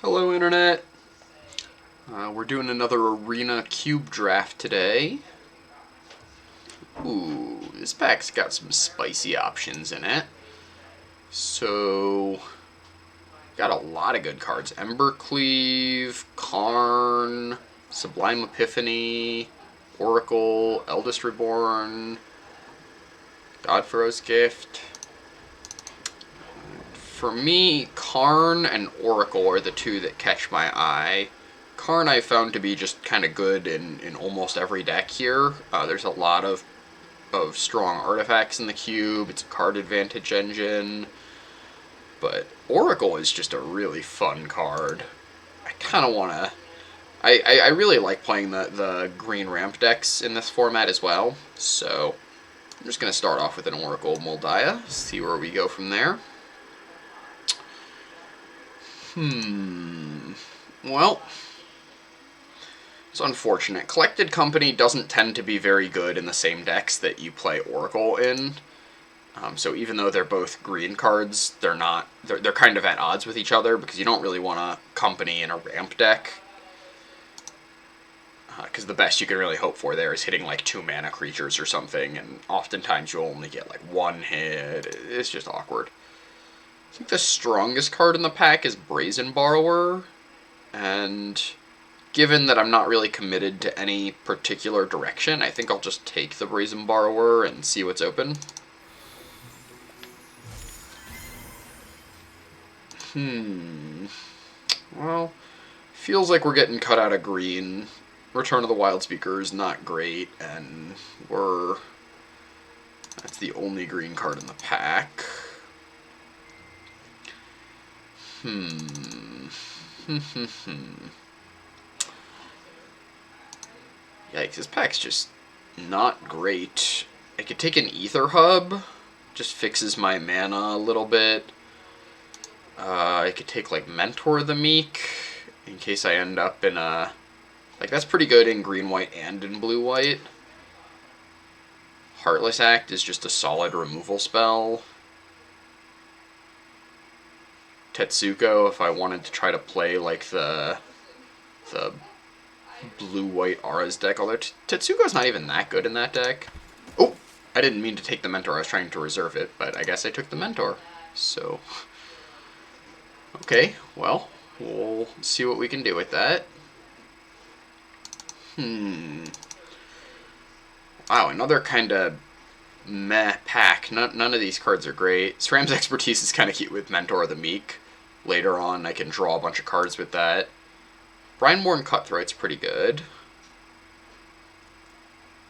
Hello, Internet. We're doing another Arena Cube draft today. Ooh, this pack's got some spicy options in it. So, got a lot of good cards. Embercleave, Karn, Sublime Epiphany, Oracle, Eldest Reborn, Godfrey's Gift. For me, Karn and Oracle are the two that catch my eye. Karn I found to be just kind of good in almost every deck here. There's a lot of strong artifacts in the cube. It's a card advantage engine. But Oracle is just a really fun card. I kind of want to... I really like playing the green ramp decks in this format as well. So I'm just going to start off with an Oracle Moldiah, see where we go from there. Well, it's unfortunate. Collected Company doesn't tend to be very good in the same decks that you play Oracle in. So even though they're both green cards, they're kind of at odds with each other because you don't really want a Company in a ramp deck. Because the best you can really hope for there is hitting like 2 mana creatures or something, and oftentimes you'll only get like 1 hit. It's just awkward. I think the strongest card in the pack is Brazen Borrower, and given that I'm not really committed to any particular direction, I think I'll just take the Brazen Borrower and see what's open. Well, feels like we're getting cut out of green. Return of the Wildspeaker is not great, and that's the only green card in the pack. Yikes, this pack's just not great. I could take an Ether Hub, just fixes my mana a little bit. I could take like Mentor the Meek, in case I end up in a... Like, that's pretty good in green-white and in blue-white. Heartless Act is just a solid removal spell. Tetsuko, if I wanted to try to play like the blue-white Aura's deck, although Tetsuko's not even that good in that deck. Oh, I didn't mean to take the Mentor, I was trying to reserve it, but I guess I took the Mentor. So, okay, well, we'll see what we can do with that. Wow, another kind of meh pack. None of these cards are great. SRAM's Expertise is kind of cute with Mentor the Meek. Later on, I can draw a bunch of cards with that. Brineborn Cutthroat's pretty good.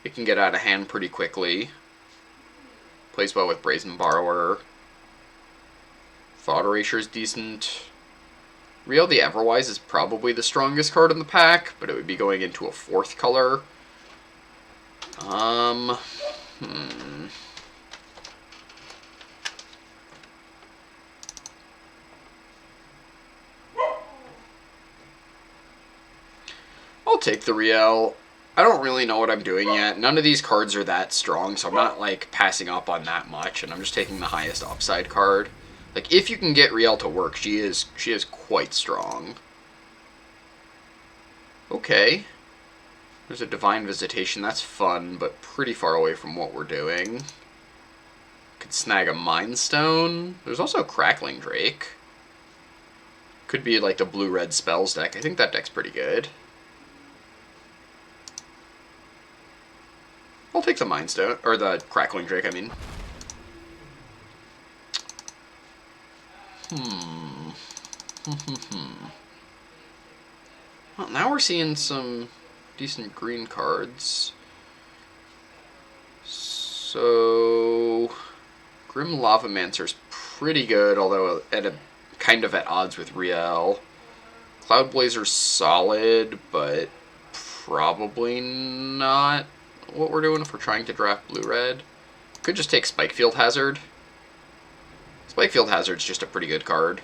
It can get out of hand pretty quickly. Plays well with Brazen Borrower. Thought Eraser's decent. Riel the Everwise is probably the strongest card in the pack, but it would be going into a 4th color. I'll take the Riel. I don't really know what I'm doing yet. None of these cards are that strong, so I'm not like passing up on that much, and I'm just taking the highest upside card. Like, if you can get Riel to work, she is quite strong. Okay. There's a Divine Visitation. That's fun, but pretty far away from what we're doing. Could snag a Mind Stone. There's also Crackling Drake. Could be like the blue-red spells deck. I think that deck's pretty good. I'll take the Mind Stone, or the Crackling Drake, I mean. Well, now we're seeing some decent green cards. So, Grim Lavamancer's pretty good, although kind of at odds with Riel. Cloudblazer's solid, but probably not what we're doing if we're trying to draft blue-red. Could just take Spikefield Hazard. Spikefield Hazard's just a pretty good card.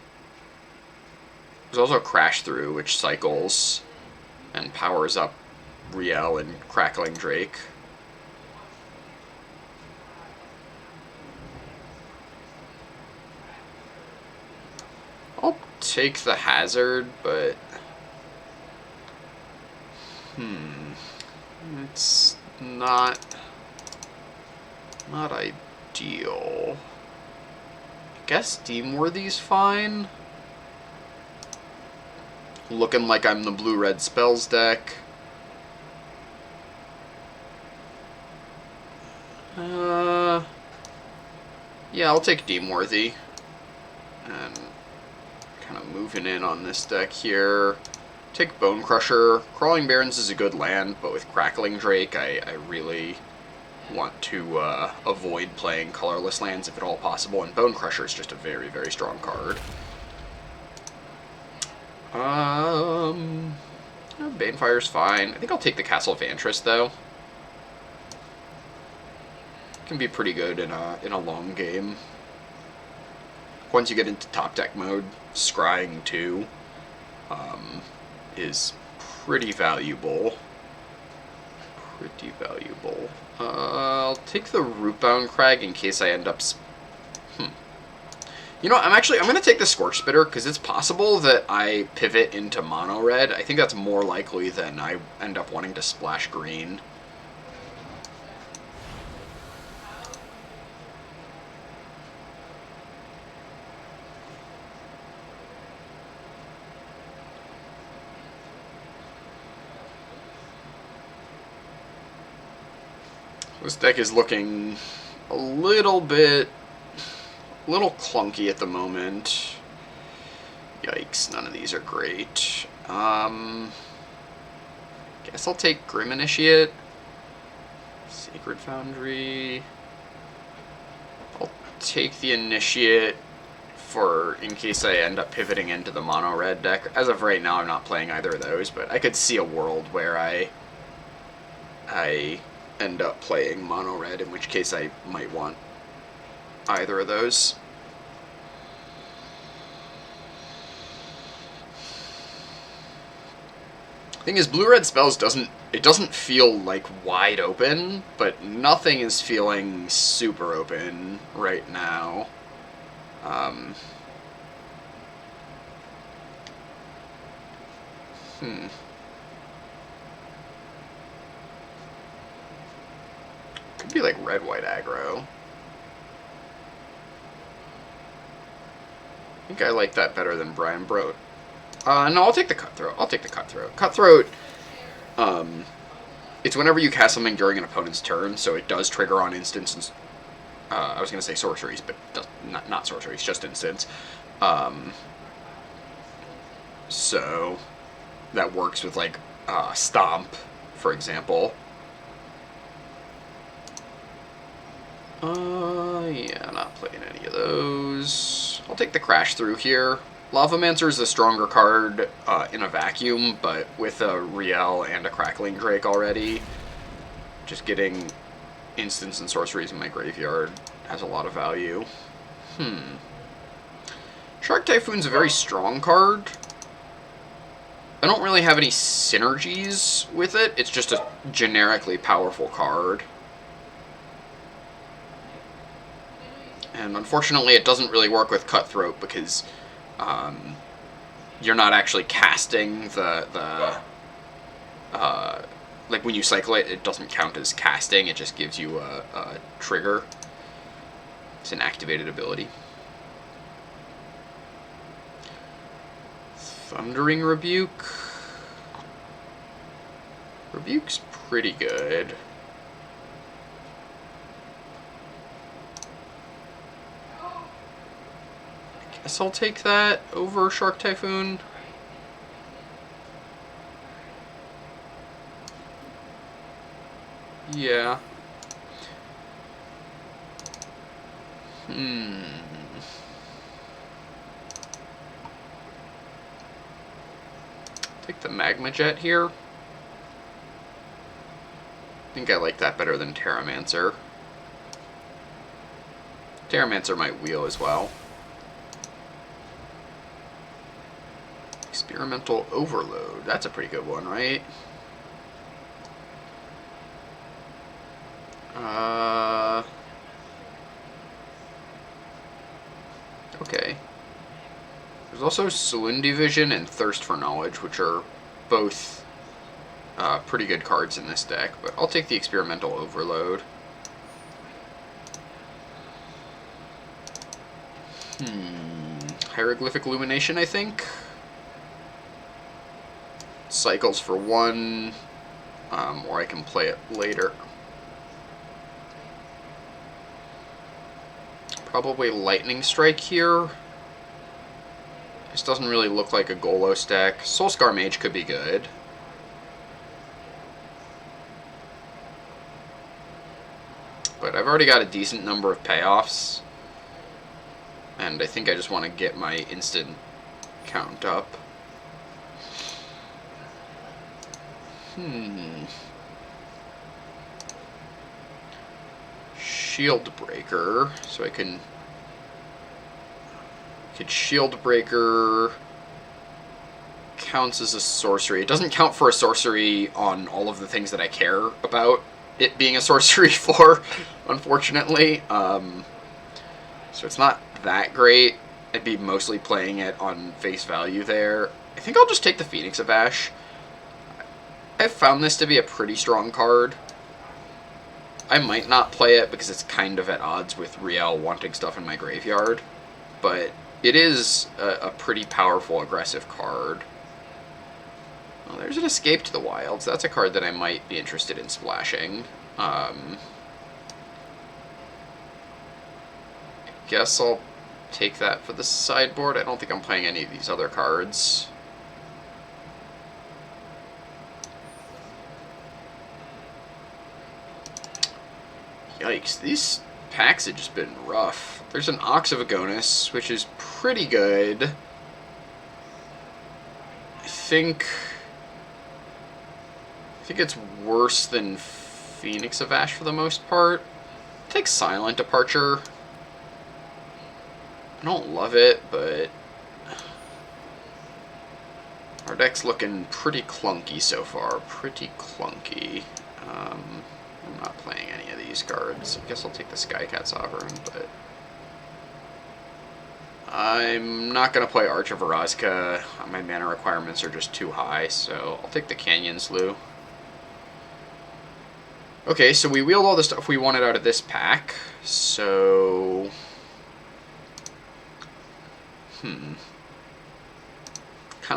There's also Crash Through, which cycles and powers up Riel and Crackling Drake. I'll take the hazard, but it's not ideal. I guess Deemworthy's fine. Looking like I'm the blue-red spells deck. Yeah, I'll take Deemworthy. And kind of moving in on this deck here. Take Bone Crusher. Crawling Barrens is a good land, but with Crackling Drake, I really want to avoid playing colorless lands if at all possible, and Bone Crusher is just a very, very strong card. Banefire's fine. I think I'll take the Castle Vantress, though. Can be pretty good in a long game. Once you get into top deck mode, Scrying 2 is pretty valuable. I'll take the Rootbound Crag in case I end up... You know, I'm going to take the Scorch Spitter, because it's possible that I pivot into mono red. I think that's more likely than I end up wanting to splash green. This deck is looking a little clunky at the moment. Yikes, none of these are great. Guess I'll take Grim Initiate. Sacred Foundry. I'll take the Initiate in case I end up pivoting into the mono red deck. As of right now, I'm not playing either of those, but I could see a world where I end up playing mono red, in which case I might want either of those. Thing is, blue-red spells doesn't feel like wide open, but nothing is feeling super open right now. Could be like red-white aggro. I think I like that better than Brian Brote. No, I'll take the Cutthroat. Cutthroat, it's whenever you cast something during an opponent's turn, so it does trigger on instants. I was going to say sorceries, but not sorceries, just instants. So that works with, like, Stomp, for example. Yeah, not playing any of those. I'll take the Crash Through here. Lavamancer is a stronger card in a vacuum, but with a Riel and a Crackling Drake already, just getting instants and sorceries in my graveyard has a lot of value. Shark Typhoon's a very strong card. I don't really have any synergies with it. It's just a generically powerful card. And unfortunately, it doesn't really work with Cutthroat because you're not actually casting like when you cycle it, it doesn't count as casting. It just gives you a trigger. It's an activated ability. Thundering Rebuke. Rebuke's pretty good. Guess I'll take that over Shark Typhoon. Yeah. Take the Magma Jet here. I think I like that better than Terramancer. Terramancer might wheel as well. Experimental Overload. That's a pretty good one, right? Okay. There's There's also Salundi Vision and Thirst for Knowledge, which are both pretty good cards in this deck, but I'll take the Experimental Overload. Hieroglyphic Illumination, I think. Cycles for 1, or I can play it later. Probably Lightning Strike here. This doesn't really look like a Golos deck. Soulscar Mage could be good. But I've already got a decent number of payoffs. And I think I just want to get my instant count up. Shield Breaker, so I can Shield Breaker counts as a sorcery. It doesn't count for a sorcery on all of the things that I care about it being a sorcery for, unfortunately. So it's not that great. I'd be mostly playing it on face value there. I think I'll just take the Phoenix of Ash. I've found this to be a pretty strong card. I might not play it because it's kind of at odds with Riel wanting stuff in my graveyard, but it is a pretty powerful, aggressive card. Well, there's an Escape to the Wilds. That's a card that I might be interested in splashing. I guess I'll take that for the sideboard. I don't think I'm playing any of these other cards. Yikes, these packs have just been rough. There's an Ox of Agonis, which is pretty good. I think it's worse than Phoenix of Ash for the most part. Take Silent Departure. I don't love it, but our deck's looking pretty clunky so far. Pretty clunky. I'm not playing any of these cards. I guess I'll take the Skycat Sovereign, but I'm not going to play Arch of Orazca. My mana requirements are just too high, so I'll take the Canyon Slough. Okay, so we wheeled all the stuff we wanted out of this pack, so kind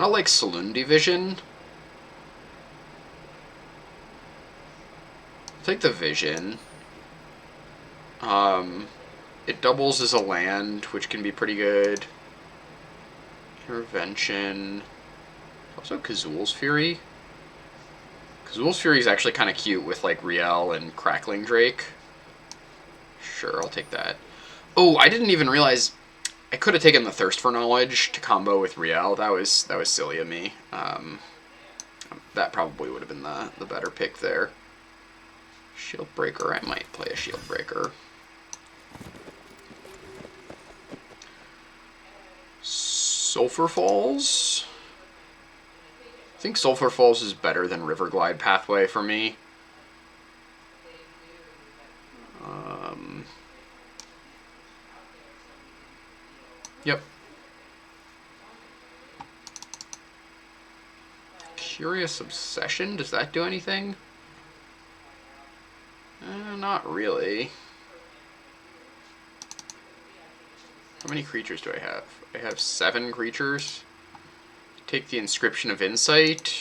of like Salundi Vision. Take the Vision. It doubles as a land, which can be pretty good. Intervention. Also Kazul's Fury. Kazul's Fury is actually kind of cute with like Riel and Crackling Drake. Sure, I'll take that. Oh, I didn't even realize I could have taken the Thirst for Knowledge to combo with Riel. That was silly of me. That probably would have been the better pick there. Shield Breaker, I might play a Shield Breaker. Sulphur Falls? I think Sulphur Falls is better than Riverglide Pathway for me. Yep. Curious Obsession, does that do anything? Not really. How many creatures do I have? I have 7 creatures. Take the Inscription of Insight.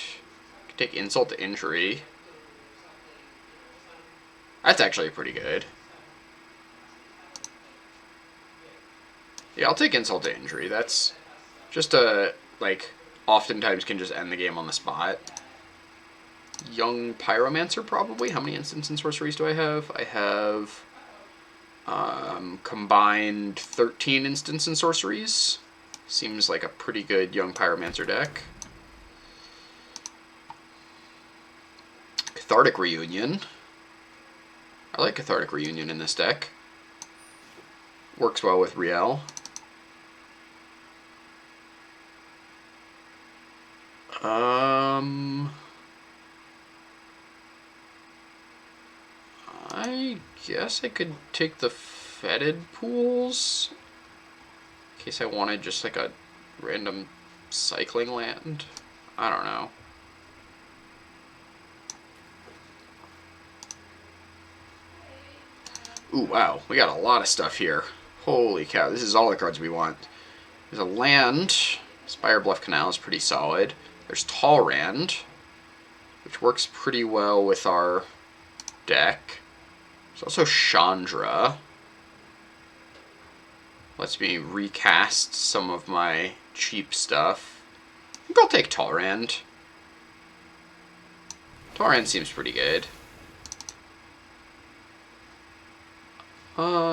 Take Insult to Injury. That's actually pretty good. Yeah, I'll take Insult to Injury. That's just oftentimes can just end the game on the spot. Young Pyromancer, probably. How many instants and sorceries do I have? I have combined 13 instants and sorceries. Seems like a pretty good Young Pyromancer deck. Cathartic Reunion. I like Cathartic Reunion in this deck. Works well with Riel. I guess I could take the Fetid Pools in case I wanted just like a random cycling land? I don't know. Ooh, wow. We got a lot of stuff here. Holy cow, this is all the cards we want. There's a land. Spire Bluff Canal is pretty solid. There's Talrand, which works pretty well with our deck. There's also Chandra. Lets me recast some of my cheap stuff. I think I'll take Talrand. Talrand seems pretty good.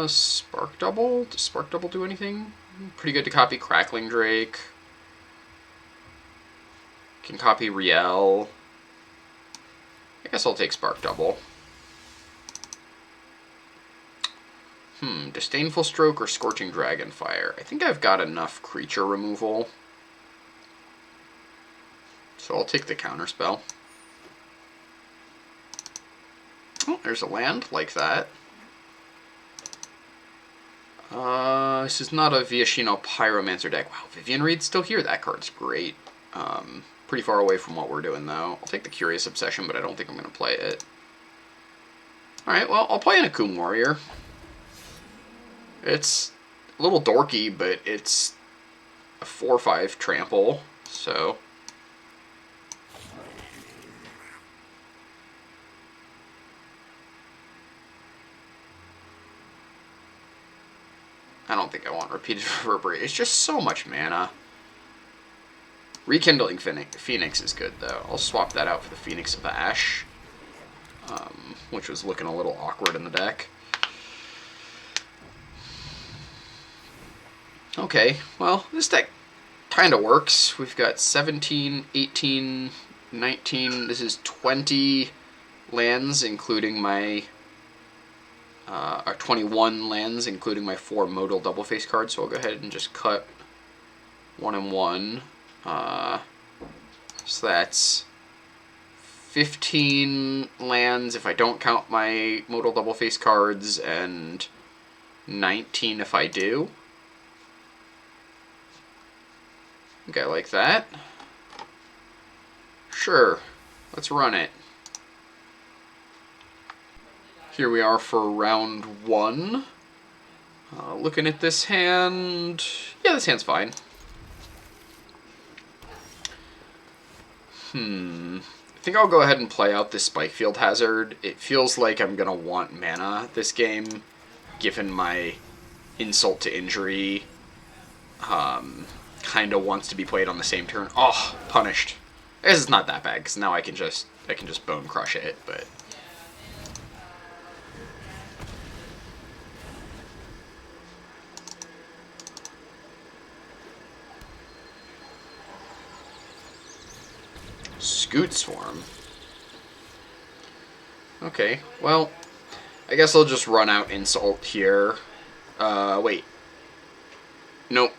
Spark Double? Does Spark Double do anything? Pretty good to copy Crackling Drake. Can copy Riel. I guess I'll take Spark Double. Disdainful Stroke or Scorching Dragonfire? I think I've got enough creature removal. So I'll take the counterspell. Oh, there's a land like that. This is not a Viashino Pyromancer deck. Wow, Vivian Reed's still here. That card's great. Pretty far away from what we're doing, though. I'll take the Curious Obsession, but I don't think I'm going to play it. Alright, well, I'll play an Akoum Warrior. It's a little dorky, but it's a 4/5 trample, so... I don't think I want Repeated Reverberate. It's just so much mana. Rekindling Phoenix is good, though. I'll swap that out for the Phoenix of Ash, which was looking a little awkward in the deck. Okay, well, this deck kind of works. We've got 17, 18, 19. This is 20 lands, including my... 21 lands, including my 4 modal double face cards, so I'll go ahead and just cut 1 and 1. So that's 15 lands if I don't count my modal double face cards, and 19 if I do. Okay, like that. Sure, let's run it. Here we are for round 1. Looking at this hand... Yeah, this hand's fine. I think I'll go ahead and play out this Spikefield Hazard. It feels like I'm going to want mana this game, given my Insult to Injury kind of wants to be played on the same turn. Oh, punished. This is not that bad, because now I can just Bone Crush it, but... Scute Swarm. Okay, well, I guess I'll just run out Insult here. Wait. Nope.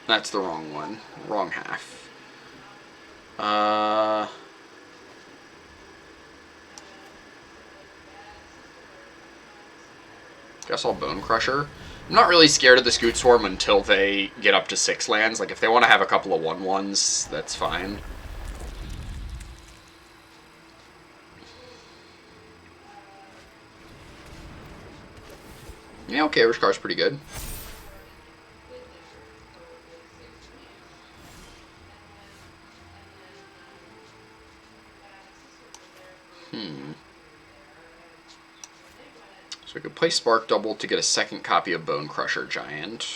That's the wrong one. Wrong half. Guess I'll Bone Crusher. I'm not really scared of the Scute Swarm until they get up to 6 lands. Like, if they want to have a couple of 1/1s, that's fine. Yeah, okay, Rishkar's pretty good. So we could play Spark Double to get a second copy of Bone Crusher Giant.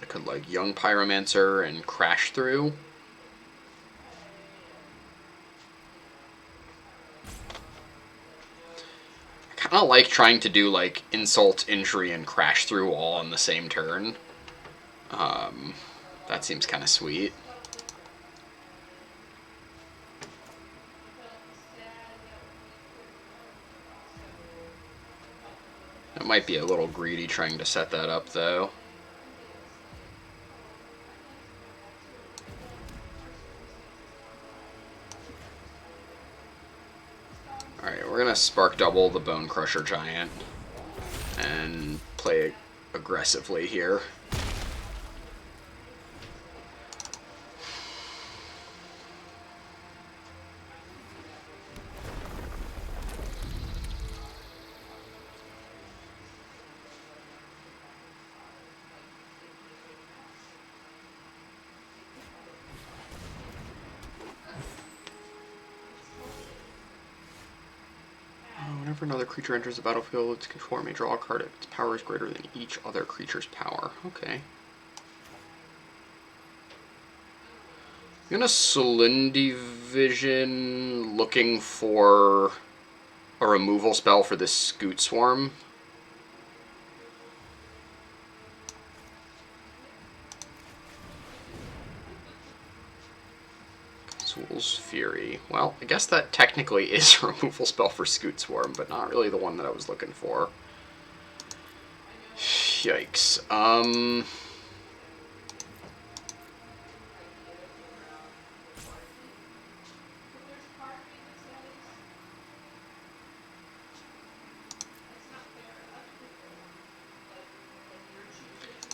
I could like Young Pyromancer and Crash Through. I kind of like trying to do like Insult, Injury, and Crash Through all on the same turn. That seems kind of sweet. It might be a little greedy trying to set that up, though. Alright, we're gonna Spark Double the Bone Crusher Giant and play aggressively here. Whenever another creature enters the battlefield, its control may draw a card if its power is greater than each other creature's power. Okay. I'm gonna Celindy Vision, looking for a removal spell for this Scoot Swarm. Zool's Fury. Well, I guess that technically is a removal spell for Scoot Swarm, but not really the one that I was looking for. Yikes.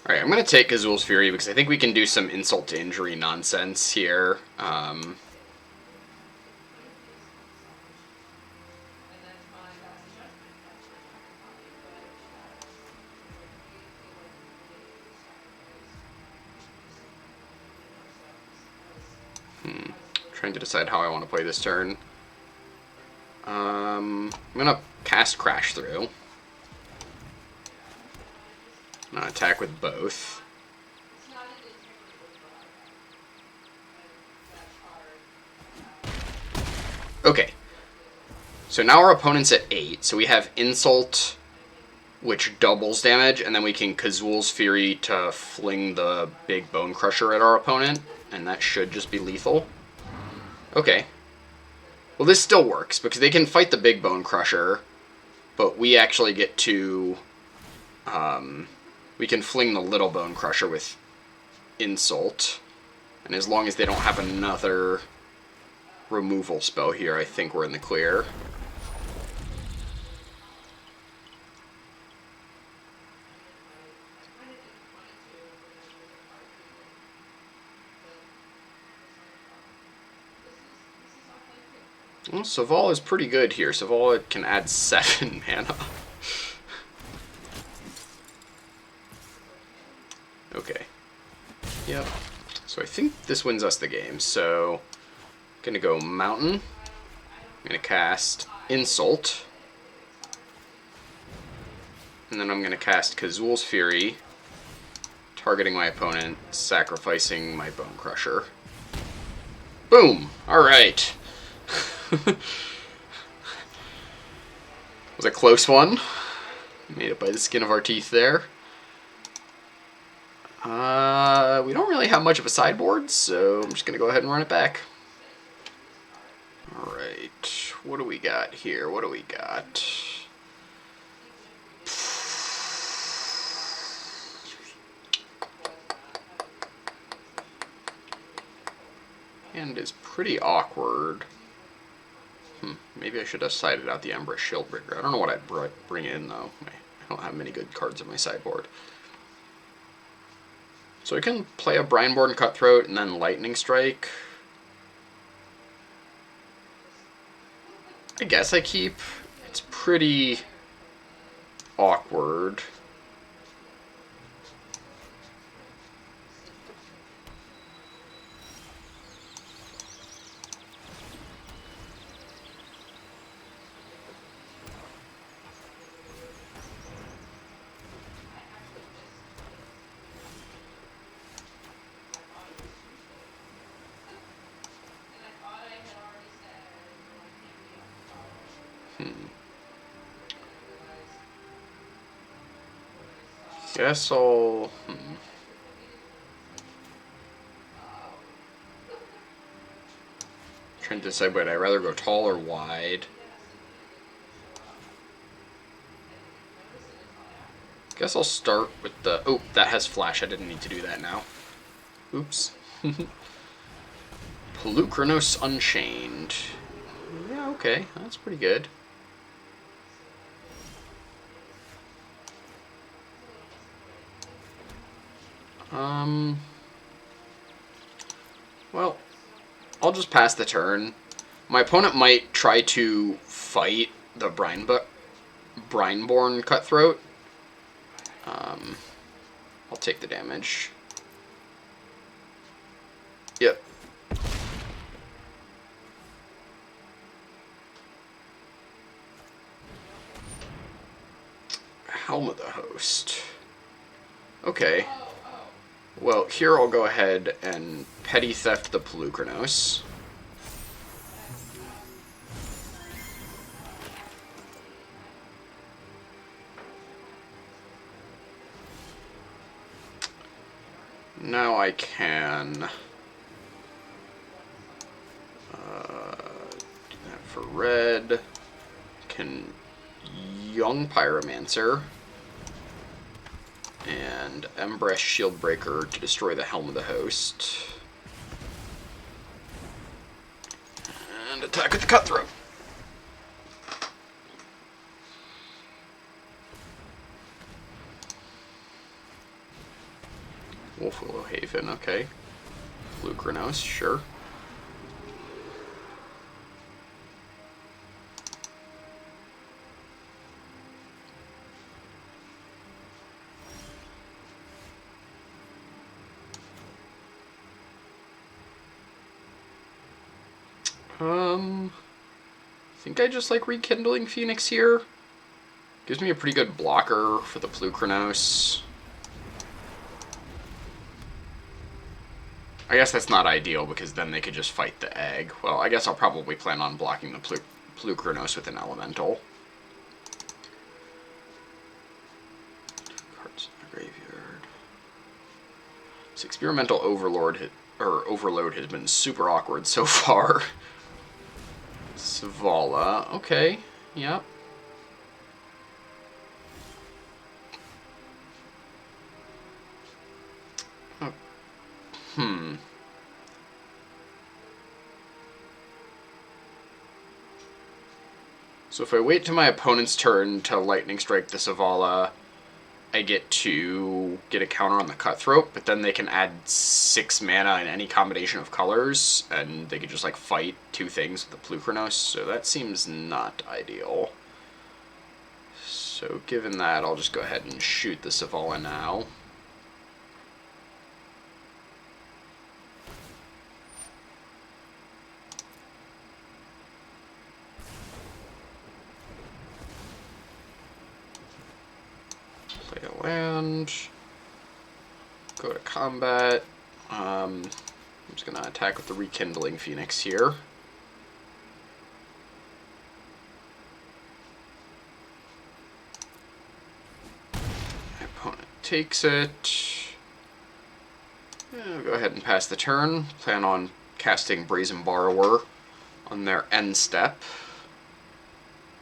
Alright, I'm going to take Azul's Fury because I think we can do some insult to injury nonsense here. Trying to decide how I want to play this turn. I'm going to cast Crash Through. I'm going to attack with both. Okay. So now our opponent's at 8, so we have Insult, which doubles damage, and then we can Kazul's Fury to fling the big Bone Crusher at our opponent, and that should just be lethal. Okay. Well, this still works, because they can fight the big Bone Crusher, but we actually get to... we can fling the little Bone Crusher with Insult, and as long as they don't have another removal spell here, I think we're in the clear. Well, Saval is pretty good here. Saval can add 7 mana. Okay. Yep. So I think this wins us the game. So, I'm gonna go Mountain. I'm gonna cast Insult. And then I'm gonna cast Kazul's Fury, targeting my opponent, sacrificing my Bone Crusher. Boom! Alright. Was a close one. Made it by the skin of our teeth there. We don't really have much of a sideboard, so I'm just going to go ahead and run it back. Alright, what do we got here? What do we got? Hand is pretty awkward. Maybe I should have sided out the Empress Shieldbreaker. I don't know what I'd bring in, though. I don't have many good cards on my sideboard. So I can play a Brineborn Cutthroat and then Lightning Strike. I guess I keep. It's pretty awkward. Guess I'll... Trying to decide whether I'd rather go tall or wide. Guess I'll start with the... Oh, that has flash. I didn't need to do that now. Oops. Pelucranos Unchained. Yeah, Okay, that's pretty good. Well, I'll just pass the turn. My opponent might try to fight the Brineborn Cutthroat. I'll take the damage. Yep. Helm of the Host. Okay. Well, here I'll go ahead and Petty Theft the Polukranos. Now I can do that for red. Can Young Pyromancer and Embresh Shieldbreaker to destroy the Helm of the Host. And attack with the Cutthroat. Wolfwillow Haven, okay. Polukranos, sure. I think I just like Rekindling Phoenix here. Gives me a pretty good blocker for the Polukranos. I guess that's not ideal because then they could just fight the egg. Well, I guess I'll probably plan on blocking the Polukranos with an elemental. Cards in the graveyard. This experimental overload has been super awkward so far. Savala, okay, yep. So if I wait till my opponent's turn to Lightning Strike the Savala, I get to get a counter on the Cutthroat, but then they can add 6 mana in any combination of colors, and they could just like fight 2 things with the Polukranos, so that seems not ideal. So given that, I'll just go ahead and shoot the Savala now. Play a land. Go to combat. I'm just going to attack with the Rekindling Phoenix here. My opponent takes it. I'll go ahead and pass the turn. Plan on casting Brazen Borrower on their end step.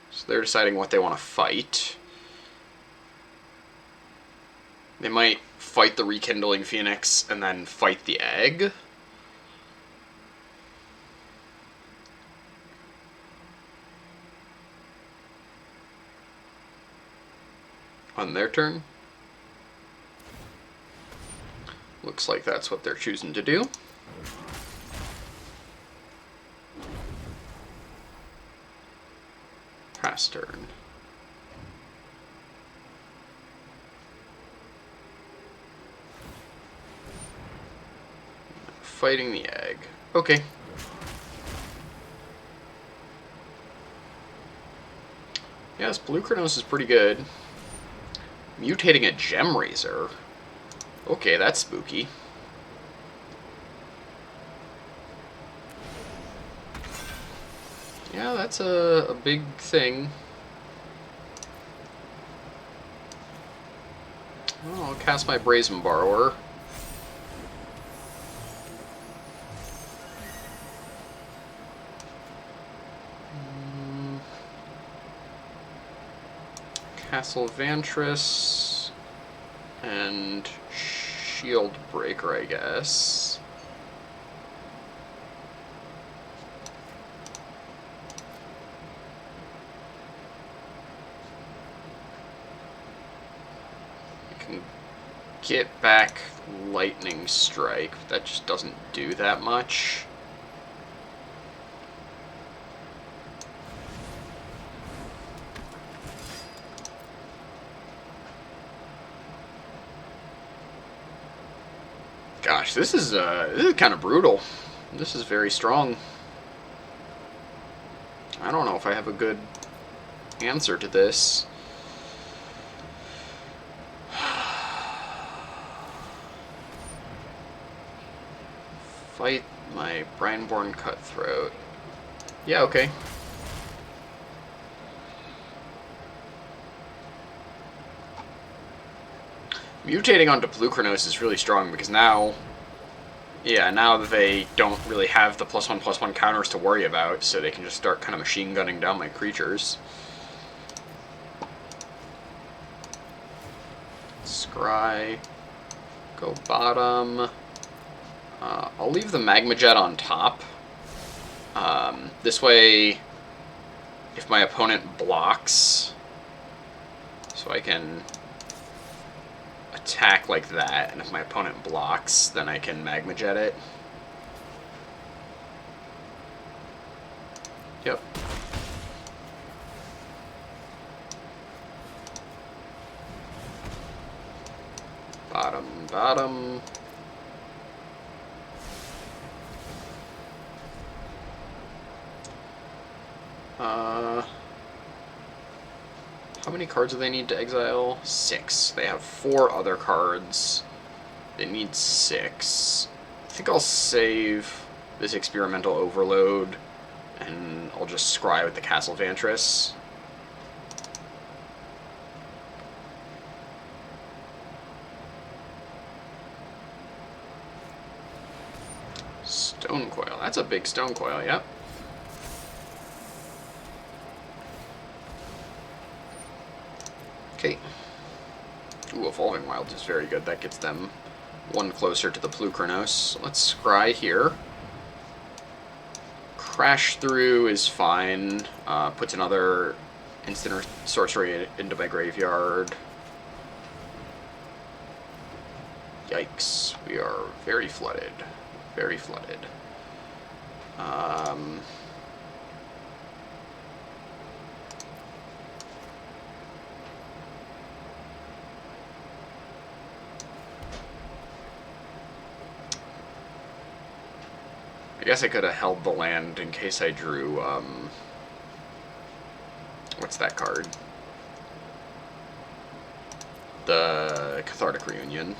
So they're deciding what they want to fight. They might fight the Rekindling Phoenix and then fight the egg. On their turn. Looks like that's what they're choosing to do. Pass turn. Fighting the egg. Okay. Yeah, this Polukranos is pretty good. Mutating a Gemrazor. Okay, that's spooky. Yeah, that's a big thing. Well, I'll cast my Brazen Borrower. Castle Vantress and Shieldbreaker, I guess. can get back Lightning Strike, but that just doesn't do that much. Gosh, this is kind of brutal. This is very strong. I don't know if I have a good answer to this. Fight my Brineborn Cutthroat. Yeah, okay. Mutating onto Bluchronos is really strong because now, yeah, now they don't really have the +1/+1 counters to worry about, so they can just start kind of machine gunning down my creatures. Scry. Go bottom. I'll leave the Magma Jet on top. This way, if my opponent blocks, so I can attack like that, and if my opponent blocks, then I can Magma Jet it. Yep. Bottom, bottom. How many cards do they need to exile? 6. They have 4 other cards. They need 6. I think I'll save this Experimental Overload, and I'll just scry with the Castle Vantress. Stone Coil. That's a big Stone Coil, yep. Okay. Ooh, Evolving Wilds is very good. That gets them one closer to the Bluchronos. Let's scry here. Crash Through is fine. Puts another instant or sorcery into my graveyard. Yikes. We are very flooded. Very flooded. I guess I could have held the land in case I drew, what's that card? The Cathartic Reunion.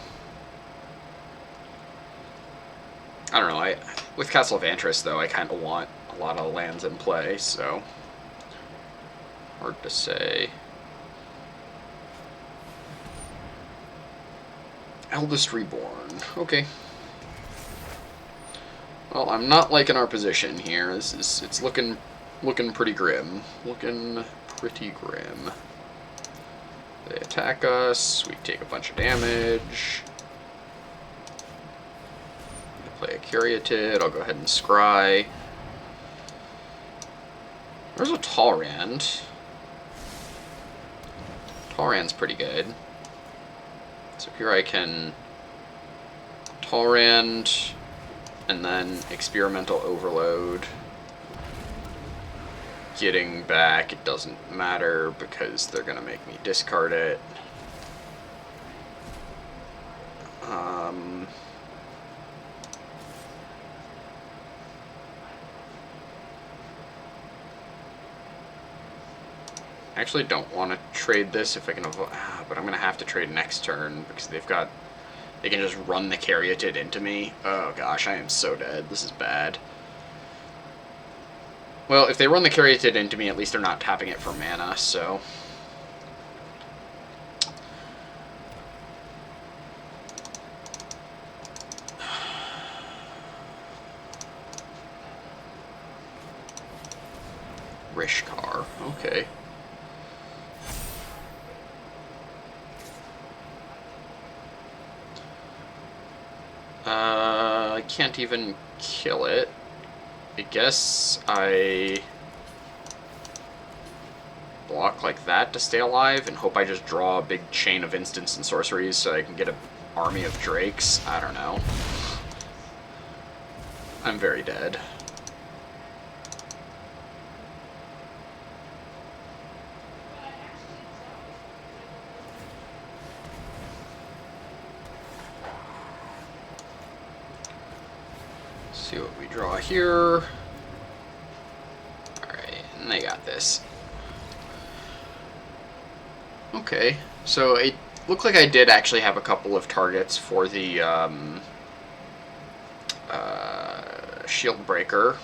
I don't know, with Castle Vantress, though, I kind of want a lot of lands in play, so hard to say. Eldest Reborn. Okay. Well, I'm not liking our position here. It's looking pretty grim. Looking pretty grim. They attack us. We take a bunch of damage. Play a Caryatid. I'll go ahead and scry. There's a Talrand. Talrand's pretty good. So here I can Talrand and then Experimental Overload. Getting back, it doesn't matter because they're going to make me discard it. I actually don't want to trade this if I can avoid, but I'm going to have to trade next turn because they can just run the Caryatid into me. Oh gosh, I am so dead. This is bad. Well, if they run the Caryatid into me, at least they're not tapping it for mana, so... Rishkar, okay. I can't even kill it. I guess I block like that to stay alive and hope I just draw a big chain of instants and sorceries so I can get an army of drakes. I don't know. I'm very dead. See what we draw here. Alright, and they got this. Okay, so it looked like I did actually have a couple of targets for the shield breaker.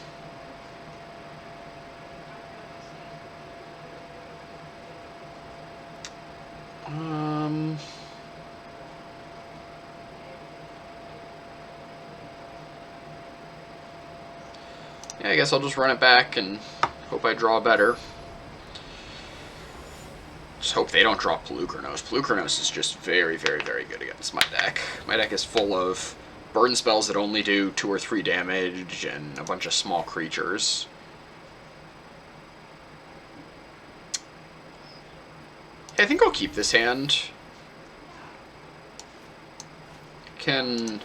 Yeah, I guess I'll just run it back and hope I draw better. Just hope they don't draw Polukranos. Polukranos is just very, very, very good against my deck. My deck is full of burn spells that only do 2 or 3 damage and a bunch of small creatures. I think I'll keep this hand. Can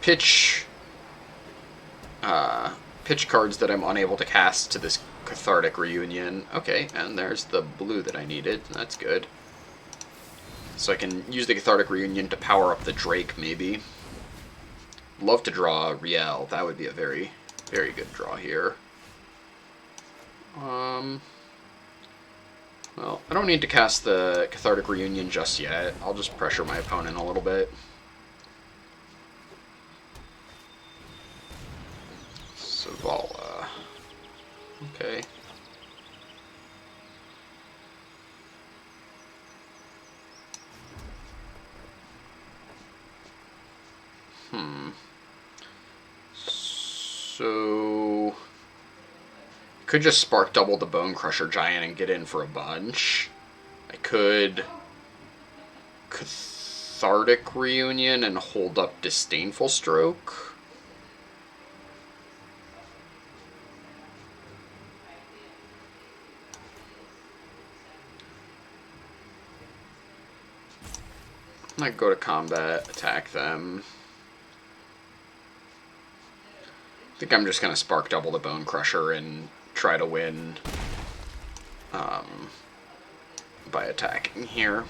pitch cards that I'm unable to cast to this Cathartic Reunion. Okay, and there's the blue that I needed. That's good. So I can use the Cathartic Reunion to power up the Drake, maybe. Love to draw Riel. That would be a very, very good draw here. Well, I don't need to cast the Cathartic Reunion just yet. I'll just pressure my opponent a little bit. Zavala. Okay. So could just Spark double the Bone Crusher Giant and get in for a bunch. I could Cathartic Reunion and hold up Disdainful Stroke. I might go to combat, attack them. I think I'm just going to Spark double the Bone Crusher and try to win by attacking here.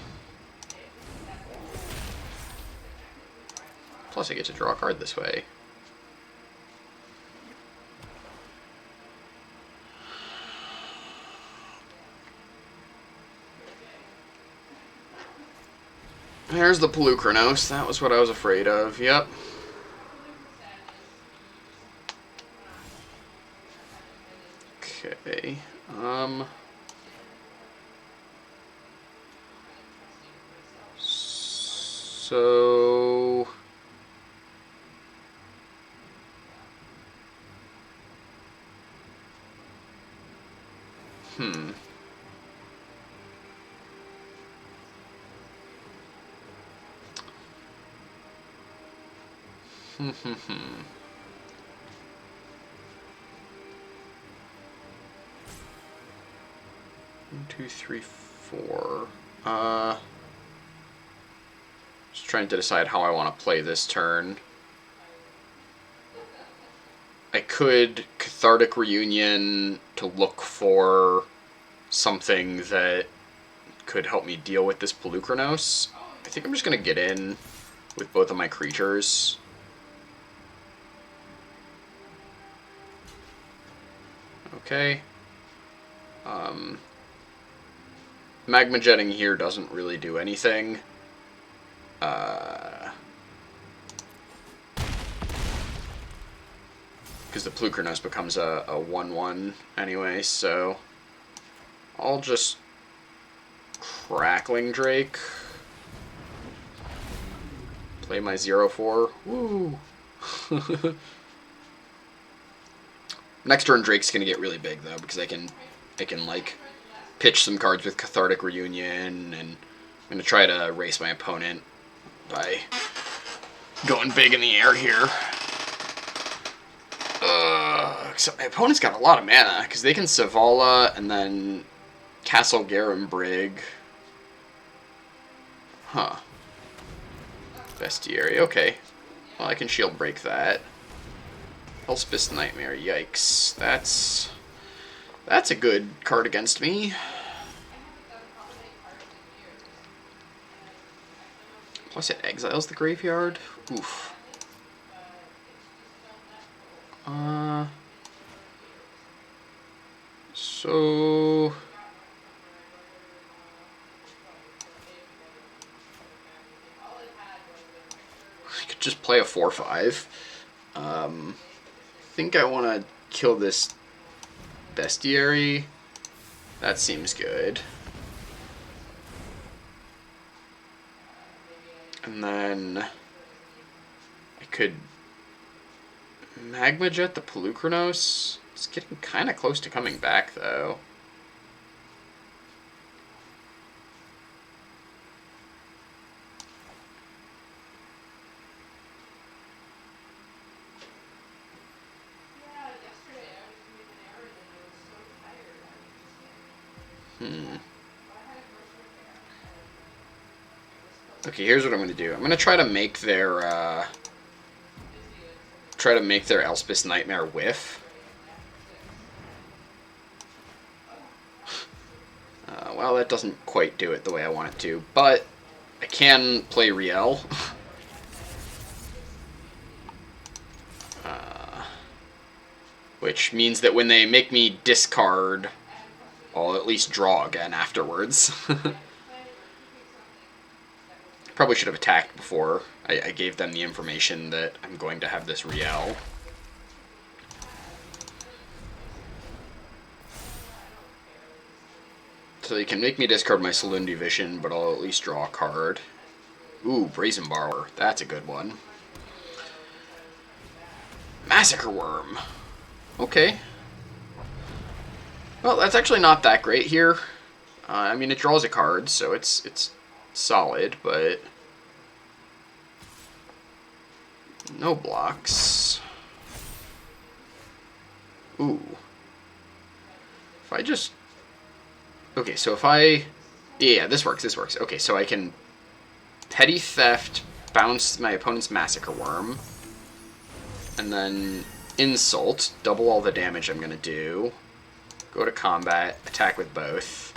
Plus I get to draw a card this way. There's the Polukranos. That was what I was afraid of. Yep. Okay. So One, two, three, four. Just trying to decide how I want to play this turn. I could Cathartic Reunion to look for something that could help me deal with this Polukranos. I think I'm just going to get in with both of my creatures. Okay. Magma Jetting here doesn't really do anything. Because the Polukranos becomes a 1/1 anyway, so I'll just Crackling Drake. Play my 0/4. Woo! Next turn Drake's gonna get really big though, because I can like pitch some cards with Cathartic Reunion, and I'm gonna try to race my opponent by going big in the air here. Except my opponent's got a lot of mana, because they can Zavala and then Castle Garenbrig. Huh. Bestiary, okay. Well, I can shield break that. Elspeth's Nightmare, yikes. That's a good card against me. Plus it exiles the graveyard. Oof. So I could just play a 4/5. I think I want to kill this Bestiary. That seems good. And then I could Magma Jet the Polukranos. It's getting kind of close to coming back, though. Okay, here's what I'm going to do. I'm going to try to make their Elspeth's Nightmare whiff. Well, that doesn't quite do it the way I want it to, but I can play Riel. Which means that when they make me discard, I'll at least draw again afterwards. Probably should have attacked before I gave them the information that I'm going to have this Riel. So they can make me discard my Saloon Division, but I'll at least draw a card. Ooh, Brazen Borrower. That's a good one. Massacre Worm. Okay. Well, that's actually not that great here. I mean, it draws a card, so it's solid, but no blocks. Ooh. If I just... Okay, so if I... Yeah, this works. Okay, so I can Petty Theft, bounce my opponent's Massacre Worm, and then Insult, double all the damage I'm going to do, go to combat, attack with both.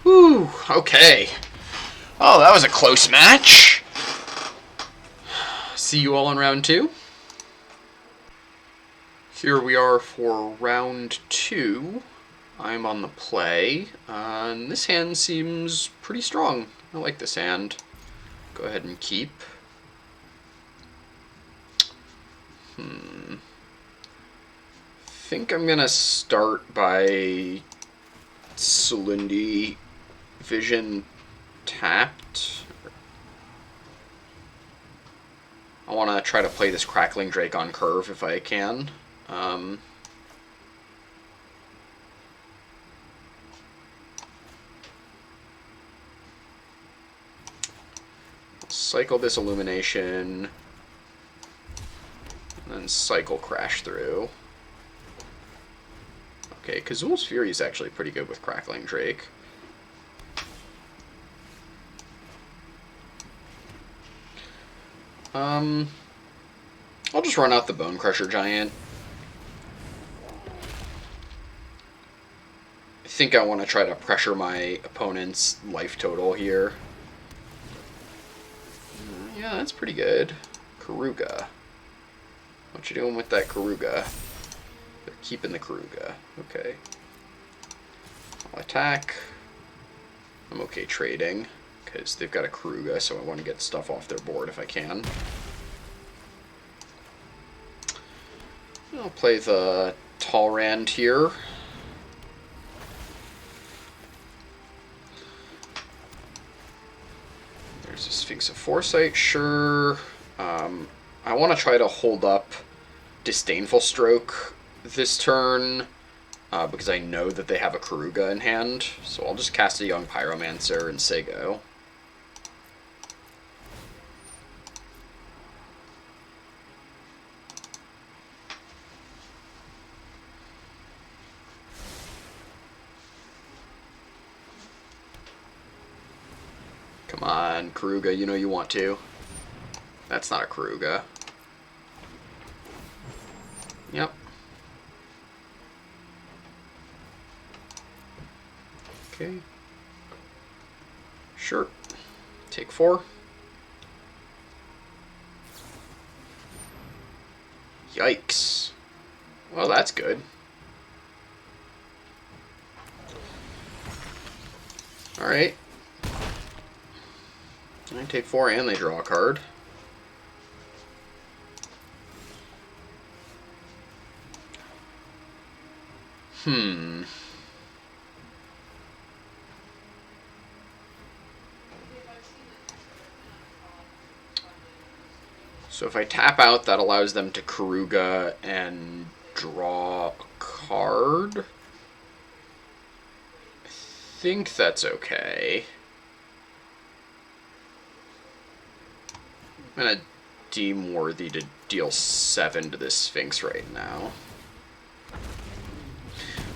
Whew, okay. Oh, that was a close match. See you all in round 2. Here we are for round 2. I'm on the play, and this hand seems pretty strong. I like this hand. Go ahead and keep. I think I'm gonna start by Saloon Division tapped. I want to try to play this Crackling Drake on curve if I can. Cycle this Illumination, and then cycle Crash Through. Okay, Kazul's Fury is actually pretty good with Crackling Drake. I'll just run out the Bone Crusher Giant. I think I want to try to pressure my opponent's life total here. Yeah, that's pretty good. Karuga. What you doing with that Karuga? They're keeping the Karuga. Okay. I'll attack. I'm okay trading, because they've got a Karuga, so I want to get stuff off their board if I can. I'll play the Talrand here. There's a Sphinx of Foresight, sure. I want to try to hold up Disdainful Stroke this turn, because I know that they have a Karuga in hand, so I'll just cast a Young Pyromancer and say go. Come on, Karuga, you know you want to. That's not a Karuga. Yep. Okay. Sure. Take 4. Yikes. Well, that's good. Alright. I take 4 and they draw a card. So if I tap out, that allows them to Karuga and draw a card. I think that's okay. I'm going to deem worthy to deal 7 to this Sphinx right now.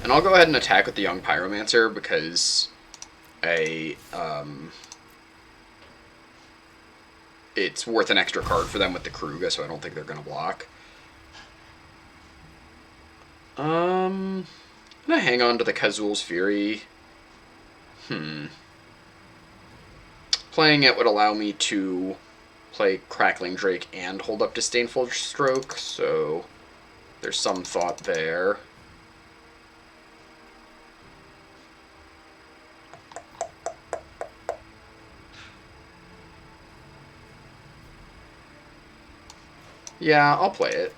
And I'll go ahead and attack with the Young Pyromancer because it's worth an extra card for them with the Karuga, so I don't think they're going to block. I'm going to hang on to the Kazul's Fury. Playing it would allow me to play Crackling Drake and hold up Disdainful Stroke, so there's some thought there. Yeah, I'll play it.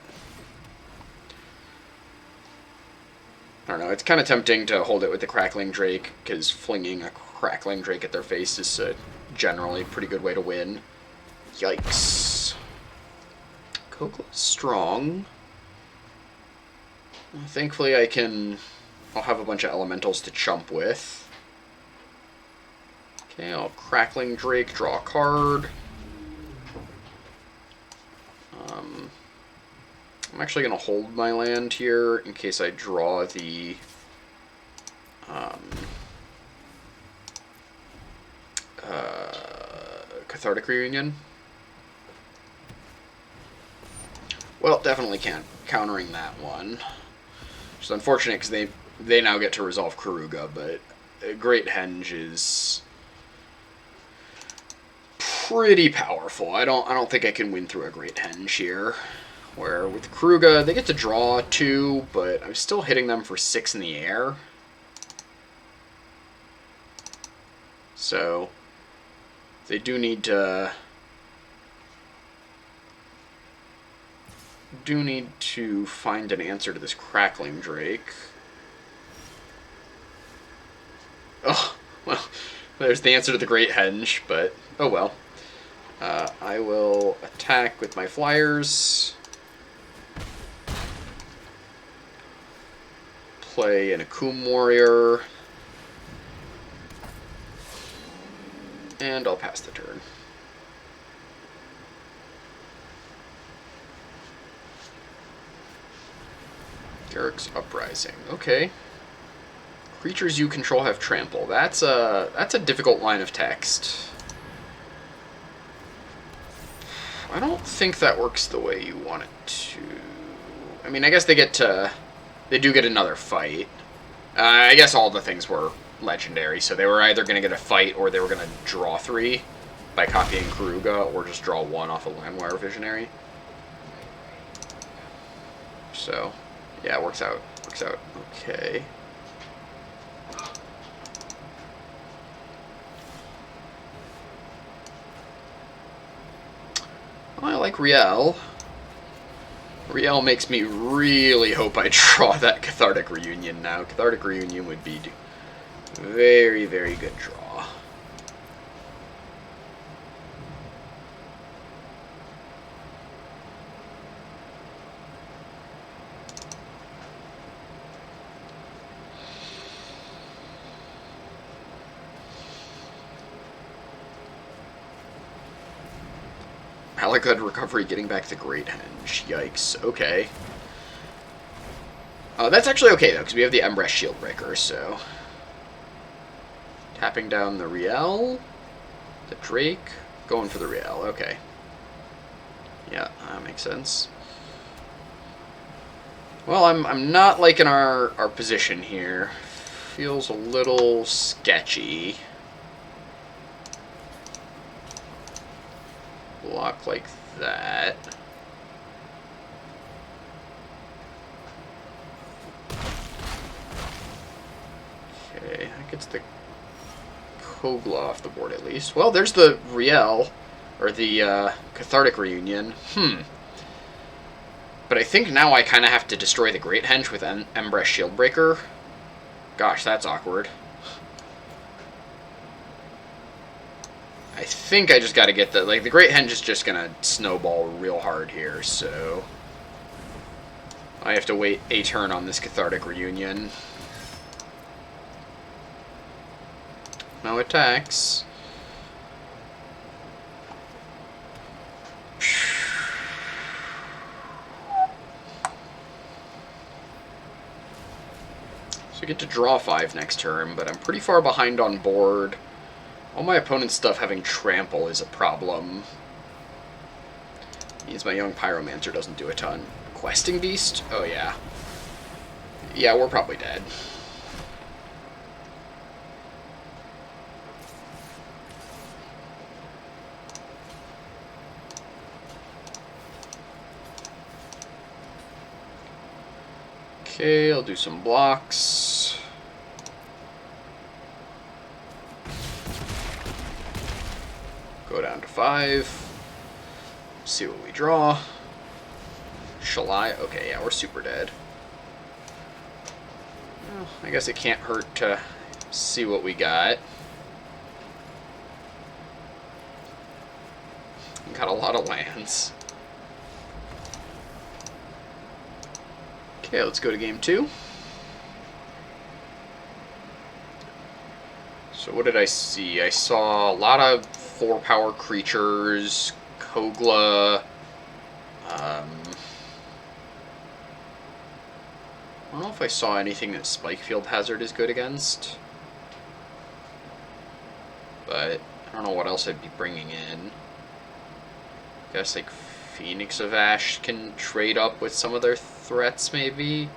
I don't know, it's kind of tempting to hold it with the Crackling Drake, because flinging a Crackling Drake at their face is a generally pretty good way to win. Yikes. Kokla's strong. Thankfully I'll have a bunch of elementals to chump with. Okay, I'll Crackling Drake, draw a card. I'm actually going to hold my land here in case I draw the Cathartic Reunion. Well, definitely can't. Countering that one. Which is unfortunate because they now get to resolve Karuga, but Great Henge is pretty powerful. I don't think I can win through a Great Henge here. Where with Karuga, they get to draw 2, but I'm still hitting them for 6 in the air. So they do need to find an answer to this Crackling Drake. Oh, well, there's the answer to the Great Henge, but oh well. I will attack with my flyers. Play an Akoum Warrior. And I'll pass the turn. Garruk's Uprising. Okay. Creatures you control have trample. That's a difficult line of text. I don't think that works the way you want it to. I mean, I guess they do get another fight. I guess all the things were legendary, so they were either going to get a fight or they were going to draw 3 by copying Karuga, or just draw 1 off a Landwire Visionary. So, yeah, it works out. Okay. I like Riel. Riel makes me really hope I draw that Cathartic Reunion now. Cathartic Reunion would be very, very good draw. Malakad Recovery getting back the Great Henge. Yikes. Okay. That's actually okay, though, because we have the Embrace Shieldbreaker, so... Tapping down the Riel. The Drake going for the Riel. Okay. Yeah, that makes sense. Well, I'm not liking our position here. Feels a little sketchy. Block like that. Okay, that gets the Kogla off the board at least. Well, there's the Riel, or the Cathartic Reunion. But I think now I kind of have to destroy the Great Henge with Embresh Shieldbreaker. Gosh, that's awkward. I think I just got to get the... Like, the Great Henge is just going to snowball real hard here, so... I have to wait a turn on this Cathartic Reunion. No attacks. So I get to draw 5 next turn, but I'm pretty far behind on board. All my opponent's stuff having trample is a problem. Means my young Pyromancer doesn't do a ton. Questing Beast? Oh yeah. Yeah, we're probably dead. Okay, I'll do some blocks. Go down to 5. See what we draw. Shall I? Okay, yeah, we're super dead. Well, I guess it can't hurt to see what we got. Got a lot of lands. Okay, let's go to game 2. So what did I see? I saw a lot of 4-power creatures, Kogla, I don't know if I saw anything that Spikefield Hazard is good against. But I don't know what else I'd be bringing in. I guess like Phoenix of Ash can trade up with some of their threats, maybe.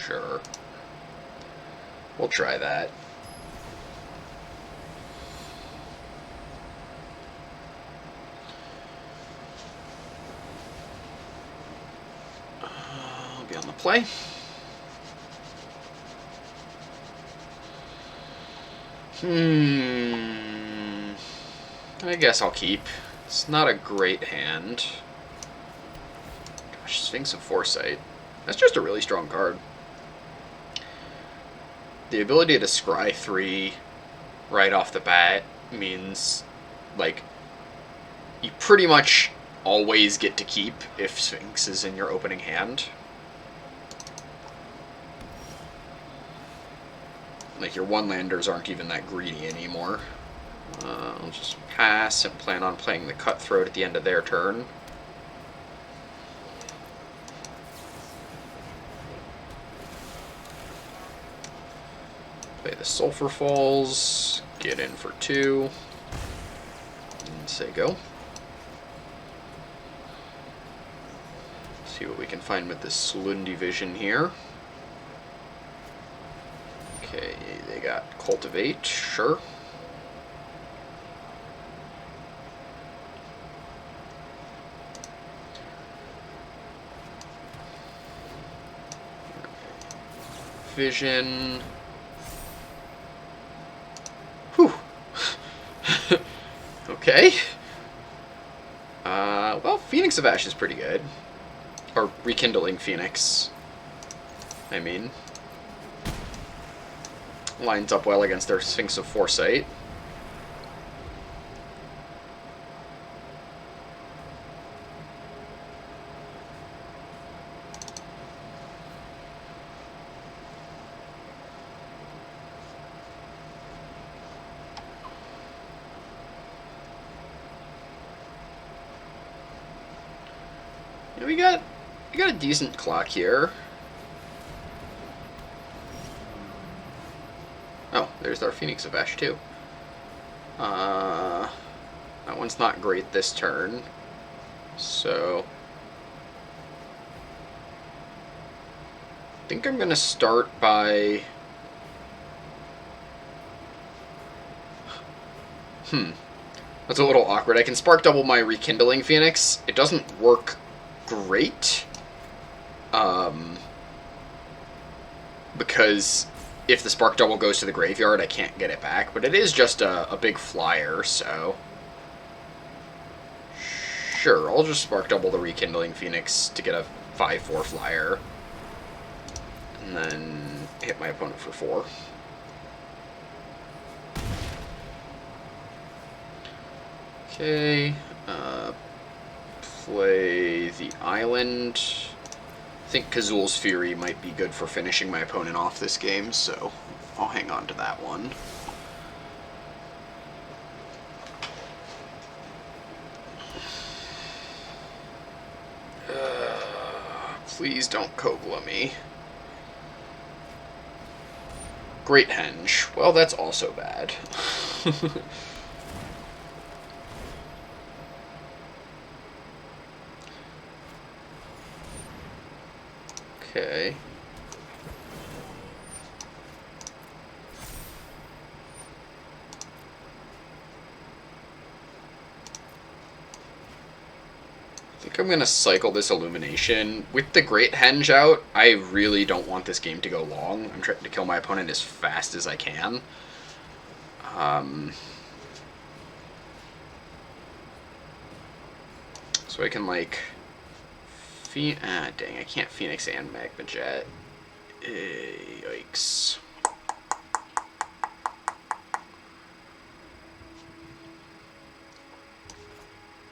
Sure. We'll try that. I'll be on the play. I guess I'll keep. It's not a great hand. Gosh, Sphinx of Foresight. That's just a really strong card. The ability to scry 3 right off the bat means, like, you pretty much always get to keep if Sphinx is in your opening hand. Like, your one-landers aren't even that greedy anymore. I'll just pass and plan on playing the Cutthroat at the end of their turn. Play the Sulphur Falls, get in for 2, and say go. See what we can find with this Slundi Vision here. Okay, they got Cultivate, sure. Vision. Whew. Okay. Well, Phoenix of Ash is pretty good. Or Rekindling Phoenix, I mean. Lines up well against their Sphinx of Foresight. We got I got a decent clock here. Oh, there's our Phoenix of Ash, too. That one's not great this turn. So I think I'm going to start by... That's a little awkward. I can spark double my Rekindling Phoenix. It doesn't work great. Because if the spark double goes to the graveyard, I can't get it back. But it is just a big flyer, so... Sure, I'll just spark double the Rekindling Phoenix to get a 5/4 flyer. And then hit my opponent for 4. Okay, play the island. I think Kazul's Fury might be good for finishing my opponent off this game, so I'll hang on to that one. Please don't Kogla me. Great Henge. Well, that's also bad. Okay. I think I'm going to cycle this Illumination. With the Great Henge out, I really don't want this game to go long. I'm trying to kill my opponent as fast as I can. So I can, like... dang, I can't Phoenix and Magma Jet. Yikes.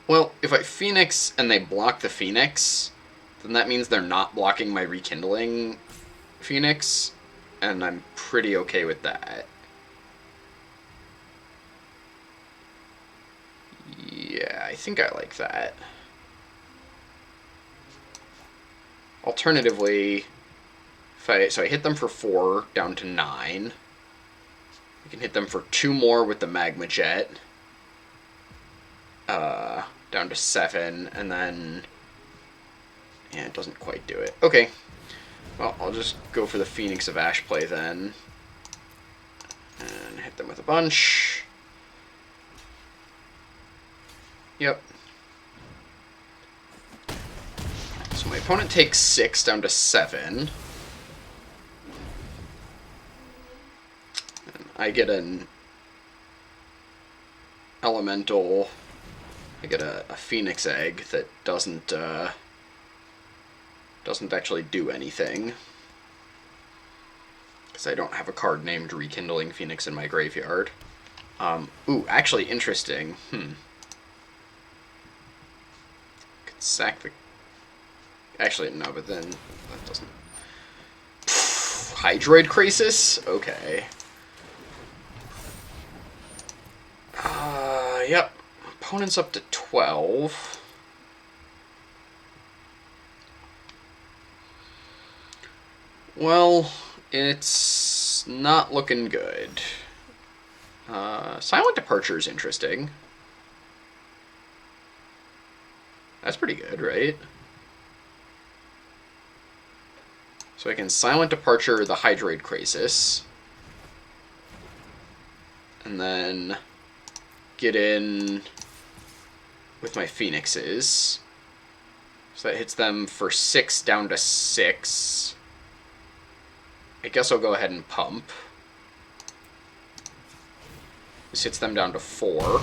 Well, if I Phoenix and they block the Phoenix, then that means they're not blocking my Rekindling Phoenix, and I'm pretty okay with that. Yeah, I think I like that. Alternatively, so I hit them for 4, down to 9. I can hit them for 2 more with the Magma Jet. Down to 7, and then... Yeah, it doesn't quite do it. Okay. Well, I'll just go for the Phoenix of Ash play then. And hit them with a bunch. Yep. So my opponent takes 6 down to 7. And I get an elemental. I get a Phoenix Egg that doesn't actually do anything. Because I don't have a card named Rekindling Phoenix in my graveyard. Ooh, actually interesting. Could sack the... Actually, no, but then that doesn't... Hydroid Crisis? Okay. Yep. Opponent's up to 12. Well, it's not looking good. Silent Departure is interesting. That's pretty good, right? So I can Silent Departure the Hydroid Crisis. And then get in with my Phoenixes. So that hits them for 6 down to 6. I guess I'll go ahead and pump. This hits them down to 4.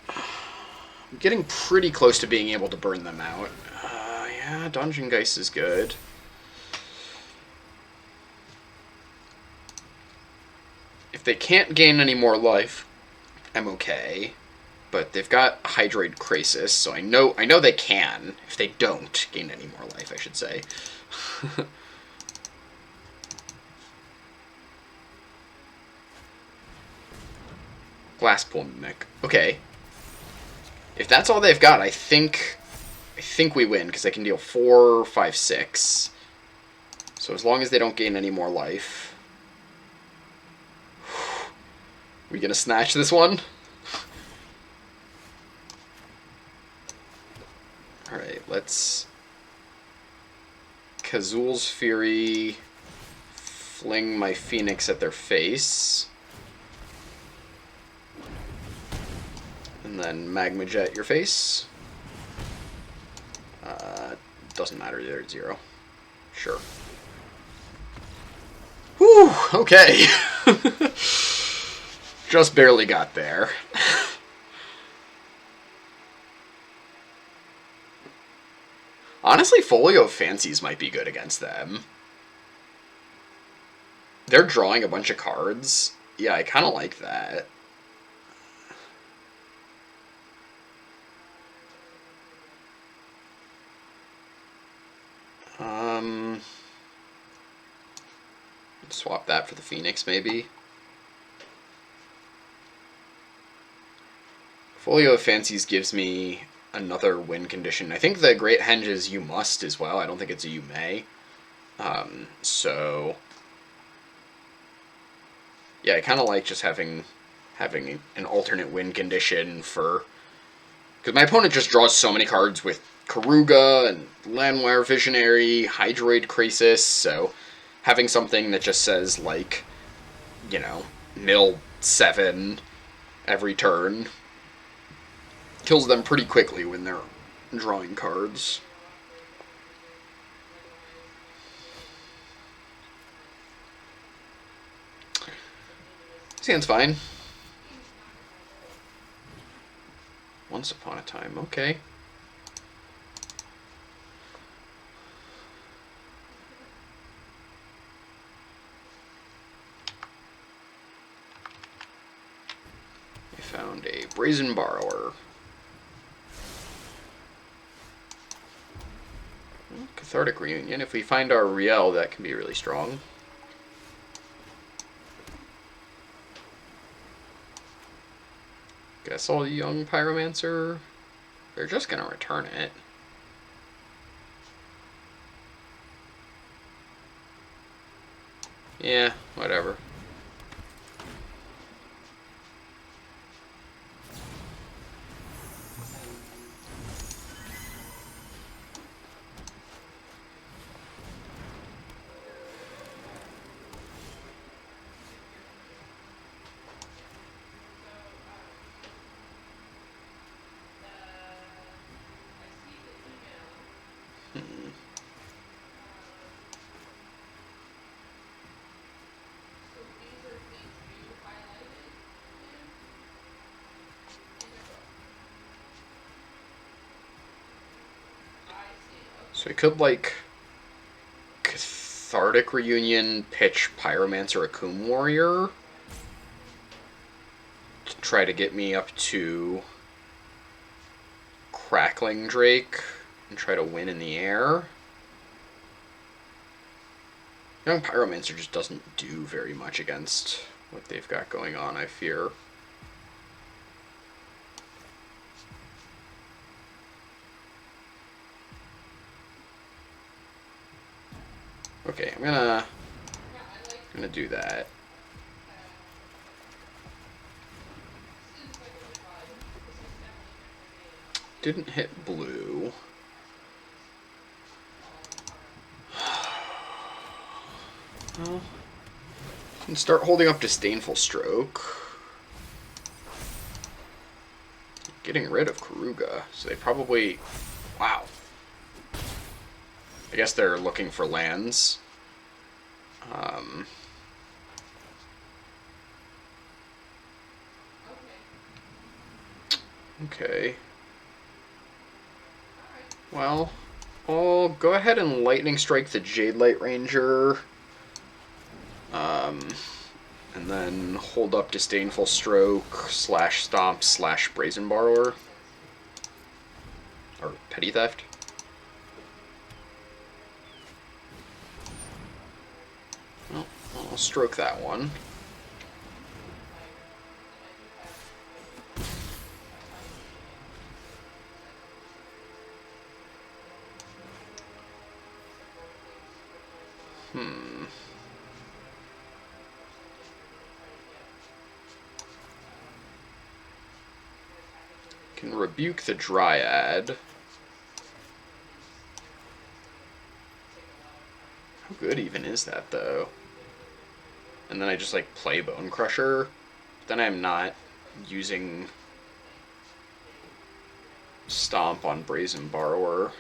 I'm getting pretty close to being able to burn them out. Yeah, Dungeon Geist is good. If they can't gain any more life, I'm okay. But they've got Hydroid Crisis, so I know they can. If they don't gain any more life, I should say. Glasspool Mimic. Okay. If that's all they've got, I think we win, because they can deal 4, 5, 6. So as long as they don't gain any more life. We gonna snatch this one? Alright, let's... Kazul's Fury... Fling my Phoenix at their face. And then Magma Jet your face. Doesn't matter, they're at 0. Sure. Whew, okay. Just barely got there. Honestly, Folio of Fancies might be good against them. They're drawing a bunch of cards. Yeah, I kind of like that. Swap that for the Phoenix, maybe. Folio of Fancies gives me another win condition. I think the Great Henge is you must as well. I don't think it's a you may. So... yeah, I kind of like just having an alternate win condition for... because my opponent just draws so many cards with Karuga and Llanowar Visionary, Hydroid Krasis, so having something that just says, like, you know, mill 7 every turn kills them pretty quickly when they're drawing cards. This hand's fine. Once upon a time, okay. I found a Brazen Borrower. Cathartic Reunion. If we find our Riel, that can be really strong. Guess all young Pyromancer. They're just gonna return it. Yeah, whatever. So we could, like, Cathartic Reunion, pitch Pyromancer Akoum Warrior to try to get me up to Crackling Drake and try to win in the air. Young Pyromancer just doesn't do very much against what they've got going on, I fear. Okay, I'm gonna do that. Didn't hit blue. Well, can start holding up Disdainful Stroke. Getting rid of Karuga, so they probably... wow. I guess they're looking for lands. Okay. Well, I'll go ahead and Lightning Strike the Jadelight Ranger. And then hold up Disdainful Stroke, slash Stomp, slash Brazen Borrower. Or Petty Theft. Well, I'll stroke that one. Can rebuke the Dryad. How good even is that, though? And then I just, like, play Bone Crusher. Then I'm not using Stomp on Brazen Borrower.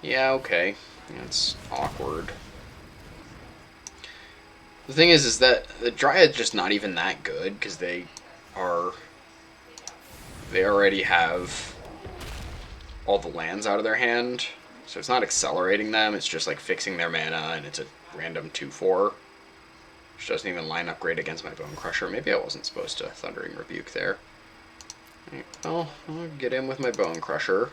Yeah, okay. That's awkward. The thing is that the Dryad's just not even that good, because they already have all the lands out of their hand, so it's not accelerating them, it's just like fixing their mana, and it's a random 2/4, which doesn't even line up great against my Bone Crusher. Maybe I wasn't supposed to Thundering Rebuke there. Right, well, I'll get in with my Bone Crusher.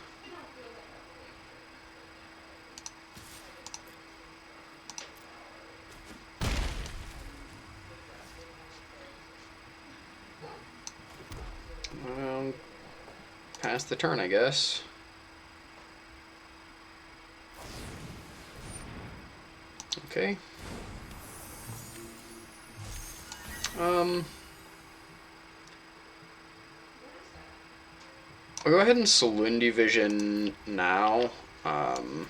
Pass the turn, I guess. Okay. I'll go ahead and Saloon Division now. If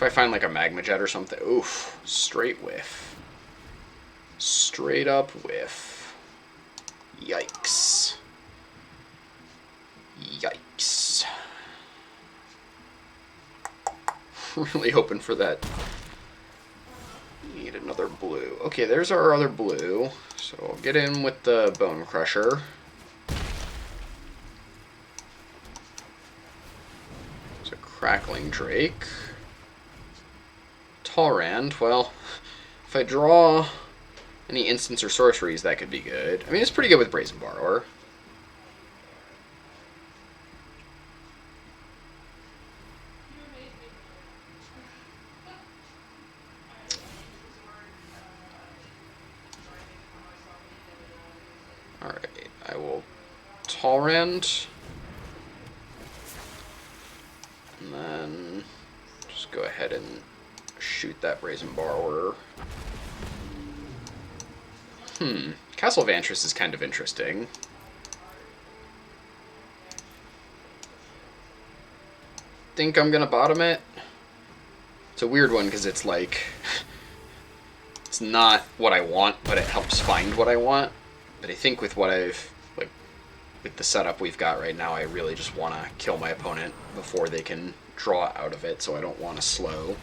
I find like a Magma Jet or something, oof, straight whiff. Straight up whiff. Yikes. Yikes. Really hoping for that. Need another blue. Okay, there's our other blue. So I'll get in with the Bone Crusher. There's a Crackling Drake. Talrand, well, if I draw any instants or sorceries, that could be good. I mean, it's pretty good with Brazen Borrower. Alright, I will Talrand. And then just go ahead and shoot that Brazen Borrower. Castle Vantress is kind of interesting. Think I'm gonna bottom it. It's a weird one because it's like it's not what I want, but it helps find what I want. But I think with what I've like with the setup we've got right now, I really just want to kill my opponent before they can draw out of it, so I don't want to slow.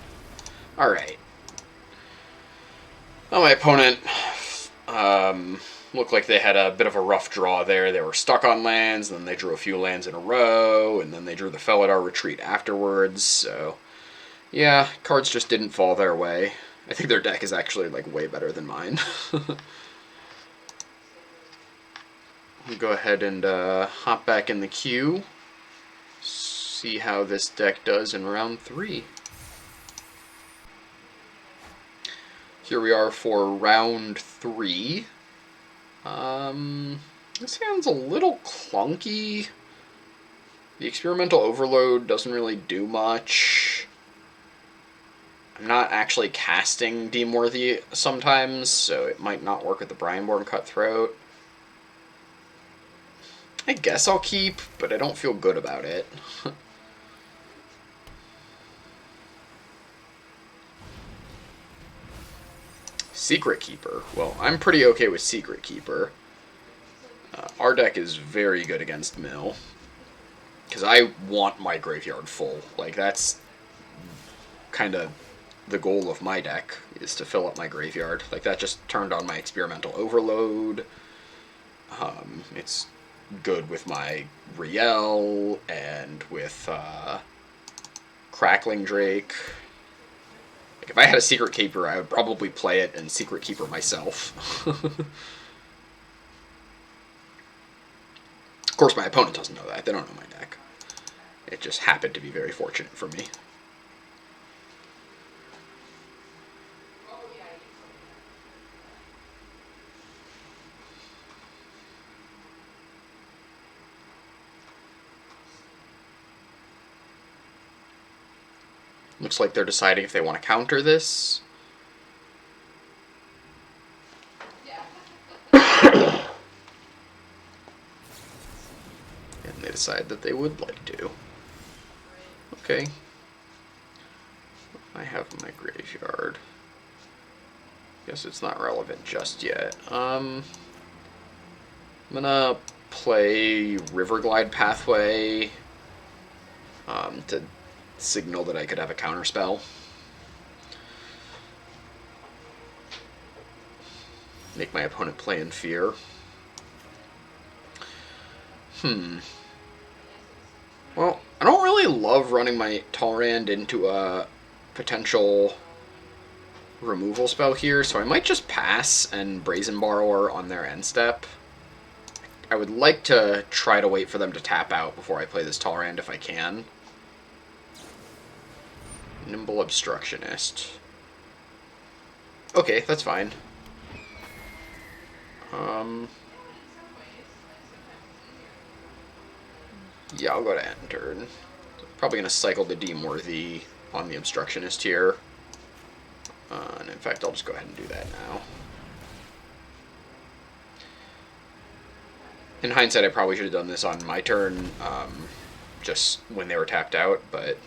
All right. Well, my opponent looked like they had a bit of a rough draw there. They were stuck on lands, and then they drew a few lands in a row, and then they drew the Felidar Retreat afterwards. So, yeah, cards just didn't fall their way. I think their deck is actually like way better than mine. We'll go ahead and hop back in the queue. See how this deck does in round 3. Here we are for round 3. This hand's a little clunky. The Experimental Overload doesn't really do much. I'm not actually casting Deemworthy sometimes, so it might not work with the Brineborn Cutthroat. I guess I'll keep, but I don't feel good about it. Secret Keeper. Well, I'm pretty okay with Secret Keeper. Our deck is very good against Mill. Because I want my graveyard full. Like, that's kind of the goal of my deck, is to fill up my graveyard. Like, that just turned on my Experimental Overload. It's good with my Riel and with Crackling Drake. Like, if I had a Secret Keeper, I would probably play it and Secret Keeper myself. Of course, my opponent doesn't know that. They don't know my deck. It just happened to be very fortunate for me. Looks like they're deciding if they want to counter this. And they decide that they would like to. Okay. I have my graveyard. Guess it's not relevant just yet. I'm gonna play Riverglide Pathway to signal that I could have a counterspell. Make my opponent play in fear. Well, I don't really love running my Talrand into a potential removal spell here, so I might just pass and Brazen Borrower on their end step. I would like to try to wait for them to tap out before I play this Talrand if I can. Nimble Obstructionist. Okay, that's fine. Yeah, I'll go to end turn. Probably going to cycle the Deemworthy on the Obstructionist here. And in fact, I'll just go ahead and do that now. In hindsight, I probably should have done this on my turn, just when they were tapped out, but...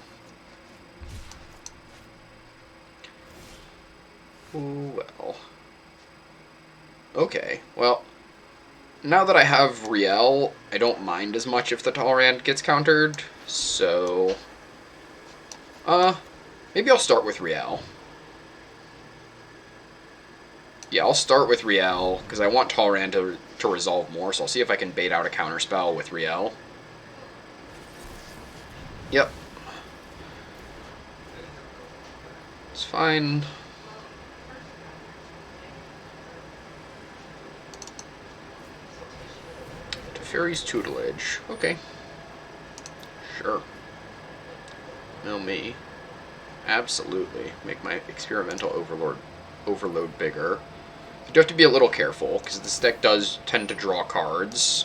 Ooh, well. Okay, well... Now that I have Riel, I don't mind as much if the Talrand gets countered, so... maybe I'll start with Riel. Yeah, I'll start with Riel, because I want Talrand to resolve more, so I'll see if I can bait out a counterspell with Riel. Yep. It's fine. Teferi's Tutelage. Okay. Sure. No me. Absolutely. Make my Experimental Overload bigger. You do have to be a little careful, because this deck does tend to draw cards.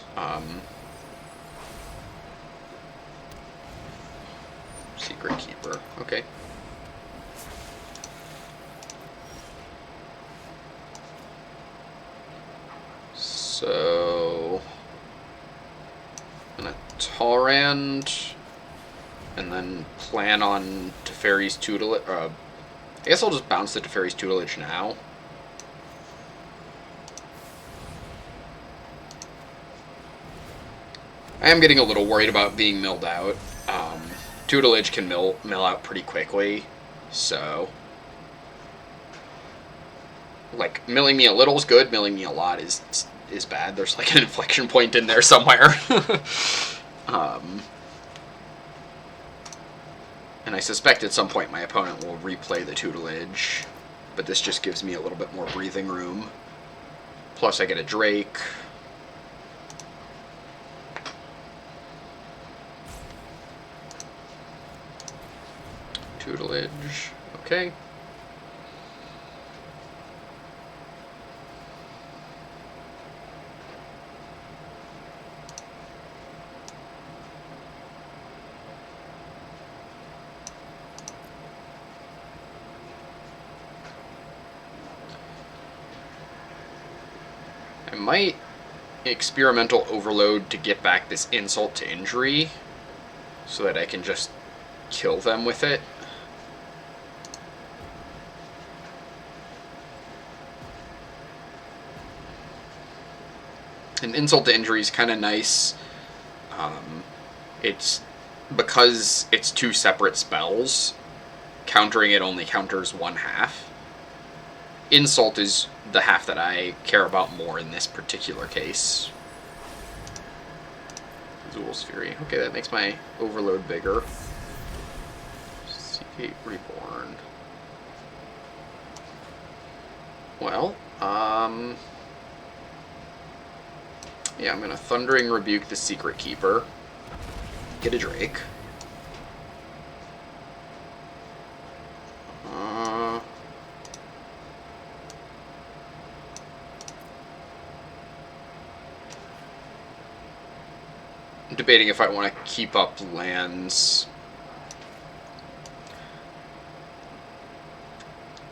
Secret Keeper. Okay. So... I'm gonna Talrand, and then plan on Teferi's Tutelage. I guess I'll just bounce the Teferi's Tutelage now. I am getting a little worried about being milled out. Tutelage can mill out pretty quickly, so... Like, milling me a little is good, milling me a lot is bad. There's like an inflection point in there somewhere. And I suspect at some point my opponent will replay the Tutelage, but this just gives me a little bit more breathing room. Plus I get a Drake. Tutelage. Okay. I might Experimental Overload to get back this Insult to Injury so that I can just kill them with it. And Insult to Injury is kind of nice. It's because it's two separate spells, countering it only counters one half. Insult is the half that I care about more in this particular case. Zool's Fury. Okay, that makes my Overload bigger. Seagate Reborn. Well, yeah, I'm gonna Thundering Rebuke the Secret Keeper. Get a Drake. Debating if I want to keep up lands.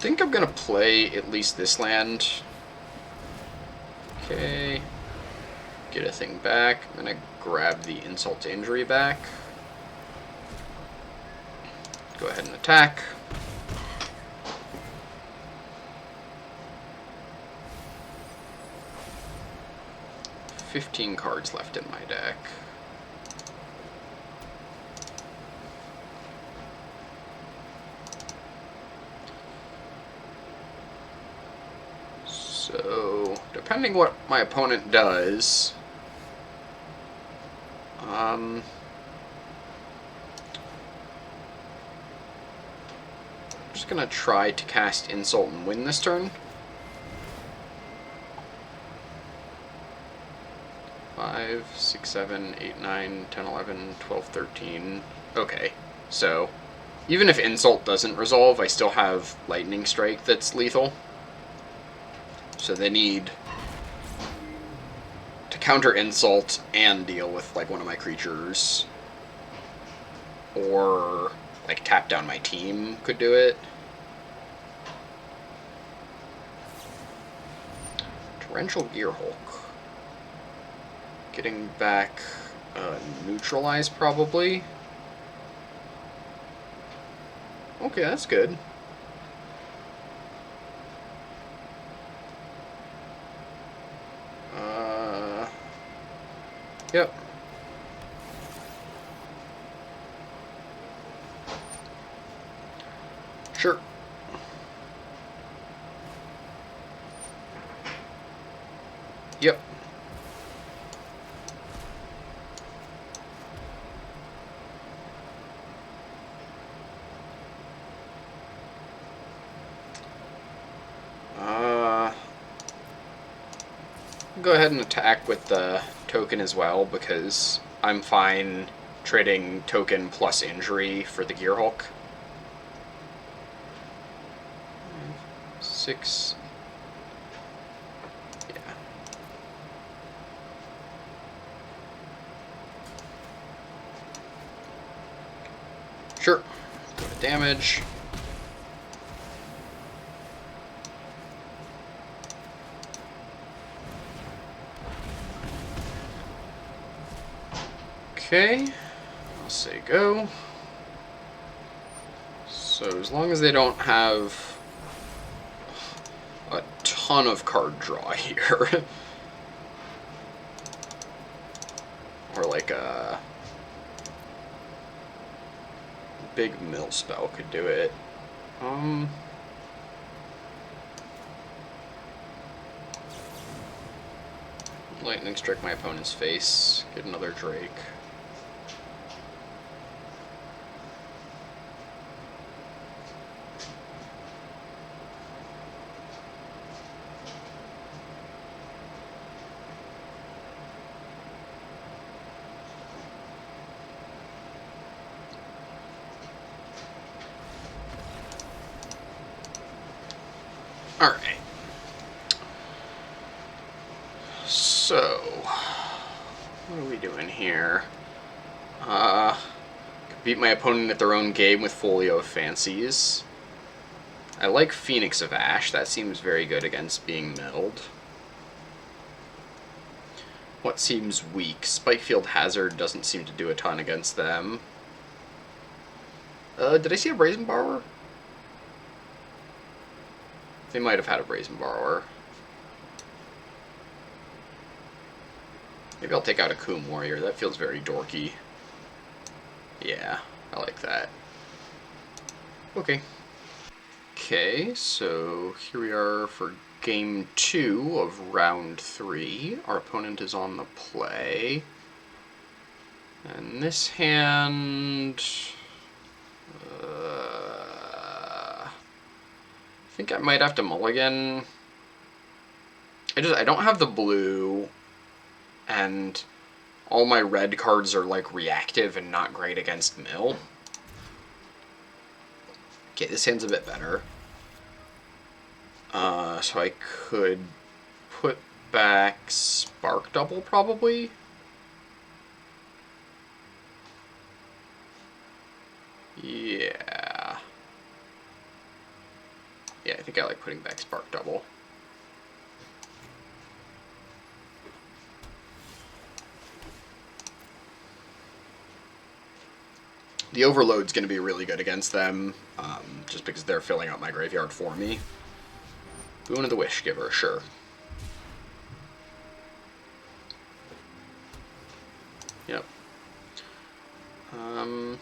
think I'm gonna play at least this land. Okay. Get a thing back. I'm gonna grab the insult to injury back. Go ahead and attack. $15 cards left in my deck. So, depending what my opponent does, I'm just gonna try to cast Insult and win this turn. 5, 6, 7, 8, 9, 10, 11, 12, 13. Okay, so even if Insult doesn't resolve, I still have Lightning Strike that's lethal. So they need to counter Insult and deal with like one of my creatures. Or like tap down my team could do it. Torrential Gearhulk. Getting back Neutralize, probably. Okay, that's good. Yep. Sure. Yep. Go ahead and attack with the token as well, because I'm fine trading token plus injury for the Gearhulk. 6. Yeah. Sure. Go to damage. Okay, I'll say go. So as long as they don't have a ton of card draw here, or like a big mill spell could do it. Lightning strike my opponent's face, get another Drake. Alright. So, what are we doing here? Beat my opponent at their own game with Folio of Fancies. I like Phoenix of Ash, that seems very good against being milled. What seems weak? Spikefield Hazard doesn't seem to do a ton against them. Did I see a Brazen Borrower? They might have had a Brazen Borrower. Maybe I'll take out a Coom Warrior. That feels very dorky. Yeah, I like that. Okay. Okay, so here we are for game 2 of round 3. Our opponent is on the play. And this hand... I think I might have to mulligan. I don't have the blue, and all my red cards are like reactive and not great against mill. Okay, this hand's a bit better. So I could put back Spark Double, probably. Yeah. Yeah, I think I like putting back Spark Double. The Overload's going to be really good against them, just because they're filling out my graveyard for me. Boon of the Wish Giver, sure. Yep. I'm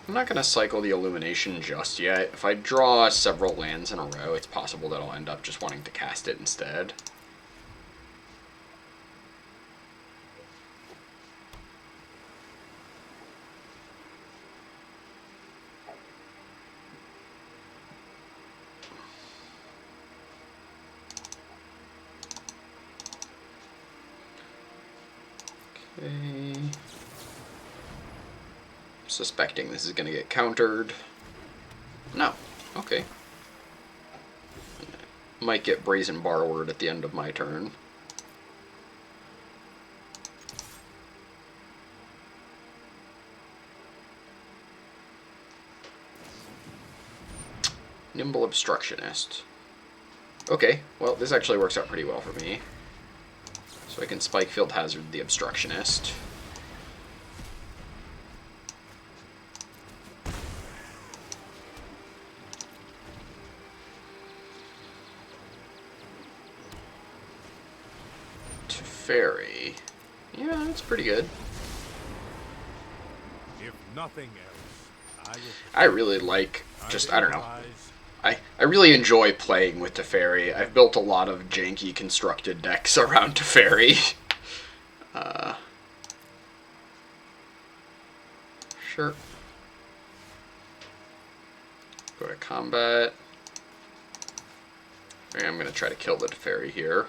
not going to cycle the Illumination just yet. If I draw several lands in a row, it's possible that I'll end up just wanting to cast it instead. Okay. Suspecting this is going to get countered. No. Okay. Might get Brazen Borrowered at the end of my turn. Nimble Obstructionist. Okay, well, this actually works out pretty well for me. So I can Spikefield Hazard the Obstructionist. Teferi. Yeah, that's pretty good. If nothing else, I really like, I don't know. I really enjoy playing with Teferi. I've built a lot of janky constructed decks around Teferi. Sure. Go to combat. Okay, I'm going to try to kill the Teferi here.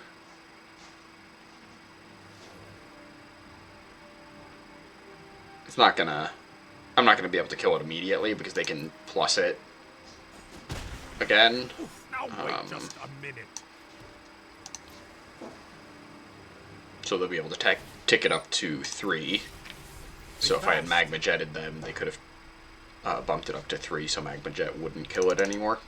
I'm not gonna be able to kill it immediately because they can plus it again. now wait just a minute. So they'll be able to tick it up to 3. So if I had Magma Jetted them, they could have bumped it up to 3 so Magma Jet wouldn't kill it anymore.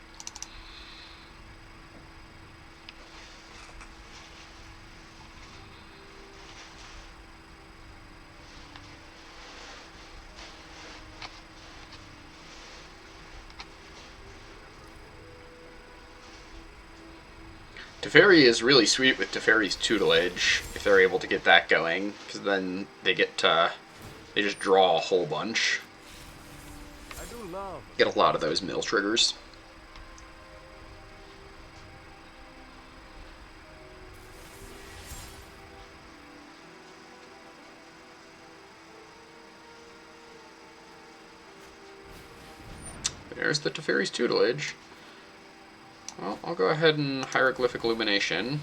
Teferi is really sweet with Teferi's Tutelage, if they're able to get that going, because then they they just draw a whole bunch. Get a lot of those mill triggers. There's the Teferi's Tutelage. Well, I'll go ahead and Hieroglyphic Illumination.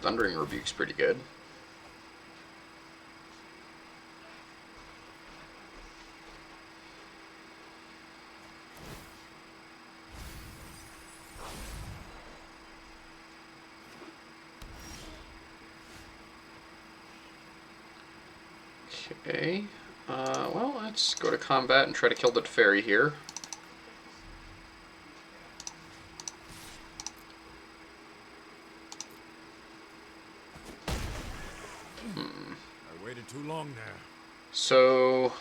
Thundering Rebuke's pretty good. Okay. Well, let's go to combat and try to kill the Teferi here. I waited too long there. So...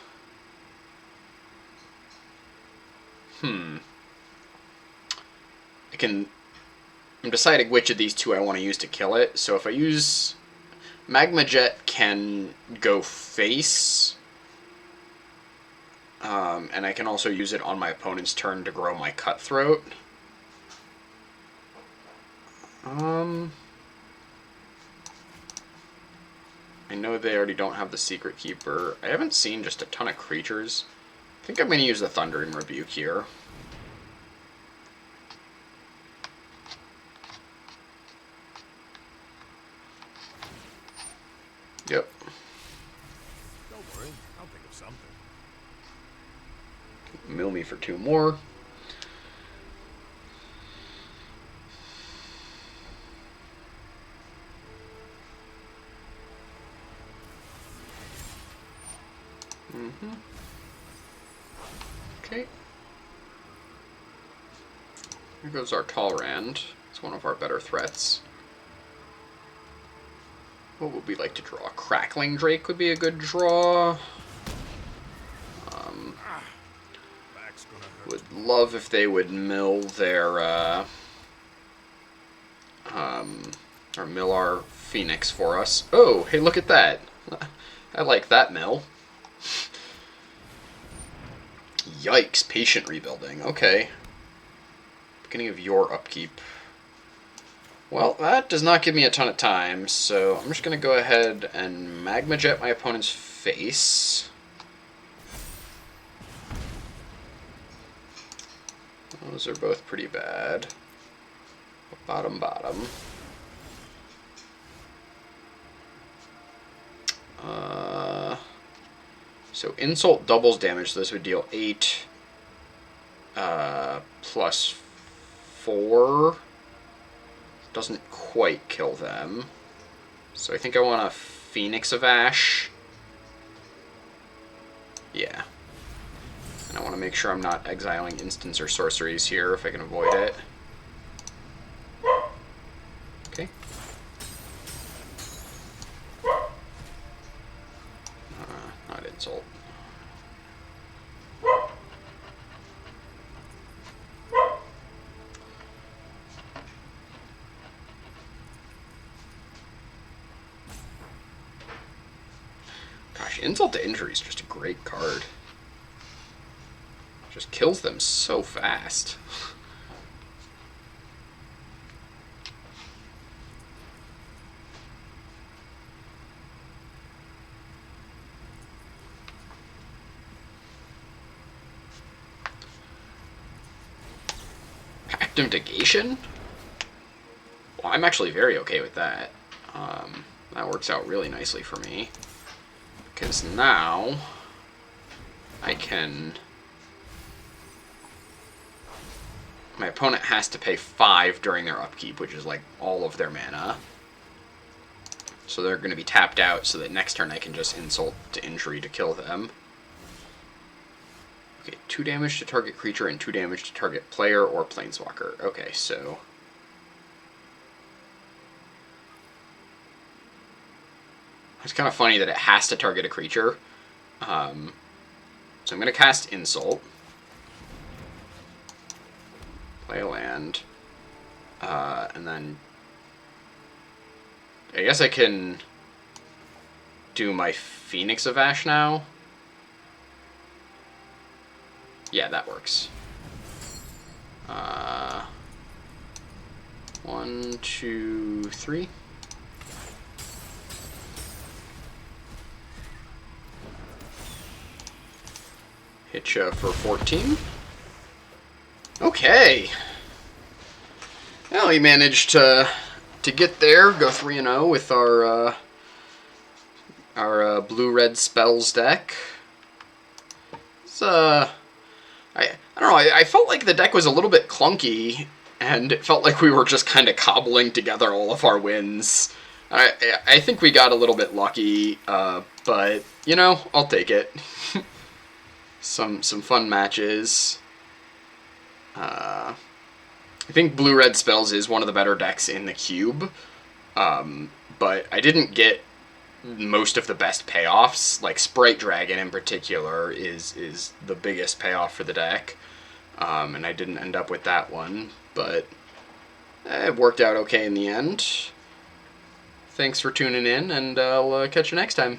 I'm deciding which of these two I want to use to kill it. So if I use... Magma Jet can go face... and I can also use it on my opponent's turn to grow my Cutthroat. I know they already don't have the Secret Keeper. I haven't seen just a ton of creatures. I think I'm going to use the Thundering Rebuke here. Yep. Don't worry, I'll think of something. Mill me for 2 more. Okay. Here goes our Talrand. It's one of our better threats. What would we like to draw? Crackling Drake would be a good draw. Back's gonna hurt. Would love if they would mill their, or mill our Phoenix for us. Oh, hey, look at that. I like that mill. Yikes, patient rebuilding. Okay. Beginning of your upkeep. Well, that does not give me a ton of time, so I'm just going to go ahead and Magma Jet my opponent's face. Those are both pretty bad. Bottom. So Insult doubles damage, so this would deal 8 plus 4. Doesn't quite kill them. So I think I want a Phoenix of Ash. Yeah. And I want to make sure I'm not exiling instants or sorceries here if I can avoid it. Okay. Not Insult. Gosh, Insult to Injury is just a great card. Just kills them so fast. Pact of Negation? Well, I'm actually very okay with that. That works out really nicely for me. Because now I can... My opponent has to pay 5 during their upkeep, which is like all of their mana. So they're going to be tapped out so that next turn I can just Insult to Injury to kill them. Okay, 2 damage to target creature and 2 damage to target player or planeswalker. Okay, so... It's kind of funny that it has to target a creature. So I'm going to cast Insult. Play a land. And then... I guess I can do my Phoenix of Ash now. Yeah, that works. 1, 2, 3. Hit ya for 14. Okay. Well, we managed to get there, go 3-0 with our blue-red spells deck. It's I don't know. I felt like the deck was a little bit clunky, and it felt like we were just kind of cobbling together all of our wins. I think we got a little bit lucky, but you know, I'll take it. Some fun matches. I think Blue-Red Spells is one of the better decks in the cube, but I didn't get most of the best payoffs. Like Sprite Dragon in particular is the biggest payoff for the deck, and I didn't end up with that one, but it worked out okay in the end. Thanks for tuning in, and I'll catch you next time.